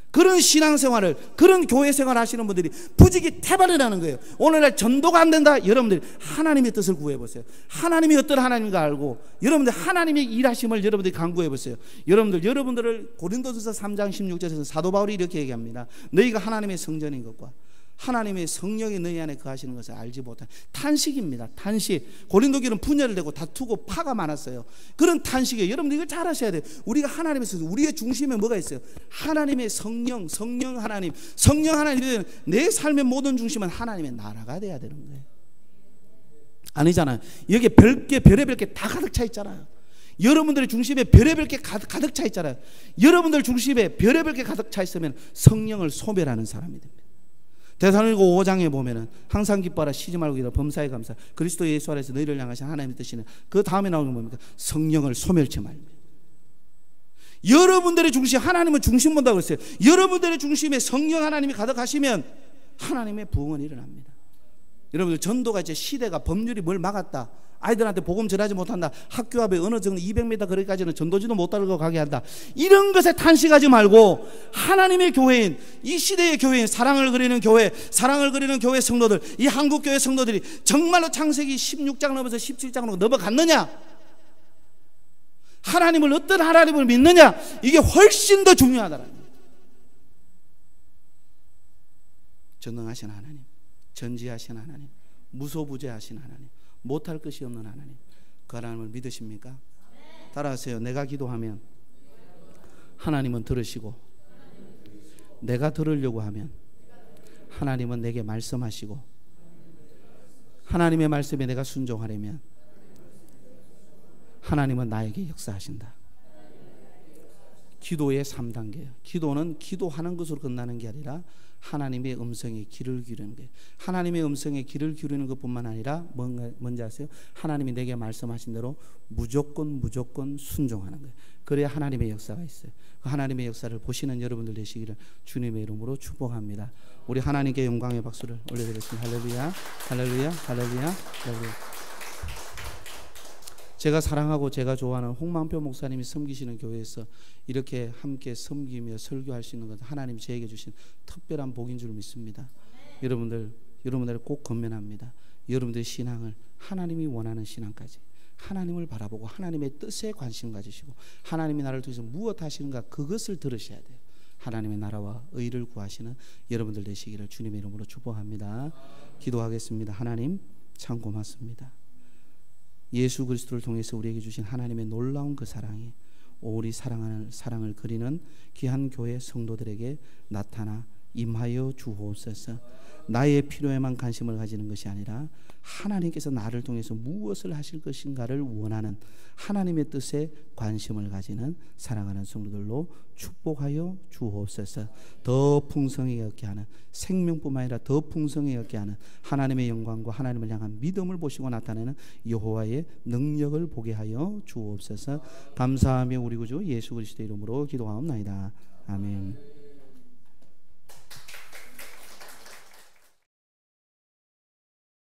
그런 신앙생활을, 그런 교회생활을 하시는 분들이 부지기 태반이라는 거예요. 오늘날 전도가 안 된다. 여러분들이 하나님의 뜻을 구해보세요. 하나님이 어떤 하나님인가 알고 여러분들 하나님의 일하심을 여러분들이 간구해보세요. 여러분들을 고린도전서 3장 16절에서 사도 바울이 이렇게 얘기합니다. 너희가 하나님의 성전인 것과 하나님의 성령이 너희 안에 거하시는 것을 알지 못한 탄식입니다. 탄식. 고린도교는 분열을 되고 다투고 파가 많았어요. 그런 탄식이에요. 여러분들 이걸 잘 아셔야 돼요. 우리가 하나님의 성전, 우리의 중심에 뭐가 있어요? 하나님의 성령 하나님. 성령 하나님, 내 삶의 모든 중심은 하나님의 나라가 돼야 되는 거예요. 아니잖아요. 여기에 별의별 게 다 가득 차 있잖아요. 여러분들의 중심에 별의별 게 가득 차 있잖아요. 여러분들 중심에 별의별 게 가득 차 있으면 성령을 소멸하는 사람이 됩니다. 데살로니가 5장에 보면은 항상 기뻐하라, 쉬지 말고 일하라, 범사에 감사, 그리스도 예수 안에서 너희를 향하신 하나님의 뜻이는, 그 다음에 나오는 게 뭡니까? 성령을 소멸치 말입니다. 여러분들의 중심, 하나님은 중심 본다고 했어요. 여러분들의 중심에 성령 하나님이 가득하시면 하나님의 부흥은 일어납니다. 여러분들 전도가 이제 시대가 법률이 뭘 막았다, 아이들한테 복음 전하지 못한다, 학교 앞에 어느 정도 200m 거리까지는 전도지도 못 따르고 가게 한다, 이런 것에 탄식하지 말고 하나님의 교회인, 이 시대의 교회인, 사랑을 그리는 교회 성도들, 이 한국교회 성도들이 정말로 창세기 16장 넘어서 17장으로 넘어갔느냐, 하나님을 어떤 하나님을 믿느냐, 이게 훨씬 더 중요하다는 거예요. 전능하신 하나님, 전지하신 하나님, 무소부재하신 하나님, 못할 것이 없는 하나님, 그 하나님을 믿으십니까? 따라하세요. 내가 기도하면 하나님은 들으시고, 내가 들으려고 하면 하나님은 내게 말씀하시고, 하나님의 말씀에 내가 순종하려면 하나님은 나에게 역사하신다. 기도의 3단계예요. 기도는 기도하는 것으로 끝나는 게 아니라 하나님의 음성에 귀를 기울이는 거예요. 하나님의 음성에 귀를 기울이는 것뿐만 아니라 뭔지 아세요? 하나님이 내게 말씀하신 대로 무조건 순종하는 거예요. 그래야 하나님의 역사가 있어요. 그 하나님의 역사를 보시는 여러분들 되시기를 주님의 이름으로 축복합니다. 우리 하나님께 영광의 박수를 올려드리겠습니다. 할렐루야, 할렐루야, 할렐루야, 할렐루야. 제가 사랑하고 제가 좋아하는 홍만표 목사님이 섬기시는 교회에서 이렇게 함께 섬기며 설교할 수 있는 것, 하나님 저에게 주신 특별한 복인 줄 믿습니다. 여러분들 꼭 권면합니다. 여러분들의 신앙을 하나님이 원하는 신앙까지, 하나님을 바라보고 하나님의 뜻에 관심 가지시고 하나님이 나를 통해서 무엇 하시는가, 그것을 들으셔야 돼요. 하나님의 나라와 의를 구하시는 여러분들 되시기를 주님의 이름으로 축복합니다. 기도하겠습니다. 하나님 참 고맙습니다. 예수 그리스도를 통해서 우리에게 주신 하나님의 놀라운 그 사랑이 오리 사랑을 그리는 귀한 교회 성도들에게 나타나 임하여 주옵소서. 나의 필요에만 관심을 가지는 것이 아니라 하나님께서 나를 통해서 무엇을 하실 것인가를 원하는 하나님의 뜻에 관심을 가지는 사랑하는 성도들로 축복하여 주옵소서. 더 풍성하게 얻게 하는, 생명뿐만 아니라 더 풍성하게 얻게 하는 하나님의 영광과 하나님을 향한 믿음을 보시고 나타내는 여호와의 능력을 보게 하여 주옵소서. 감사하며 우리 구주 예수 그리스도의 이름으로 기도하옵나이다. 아멘.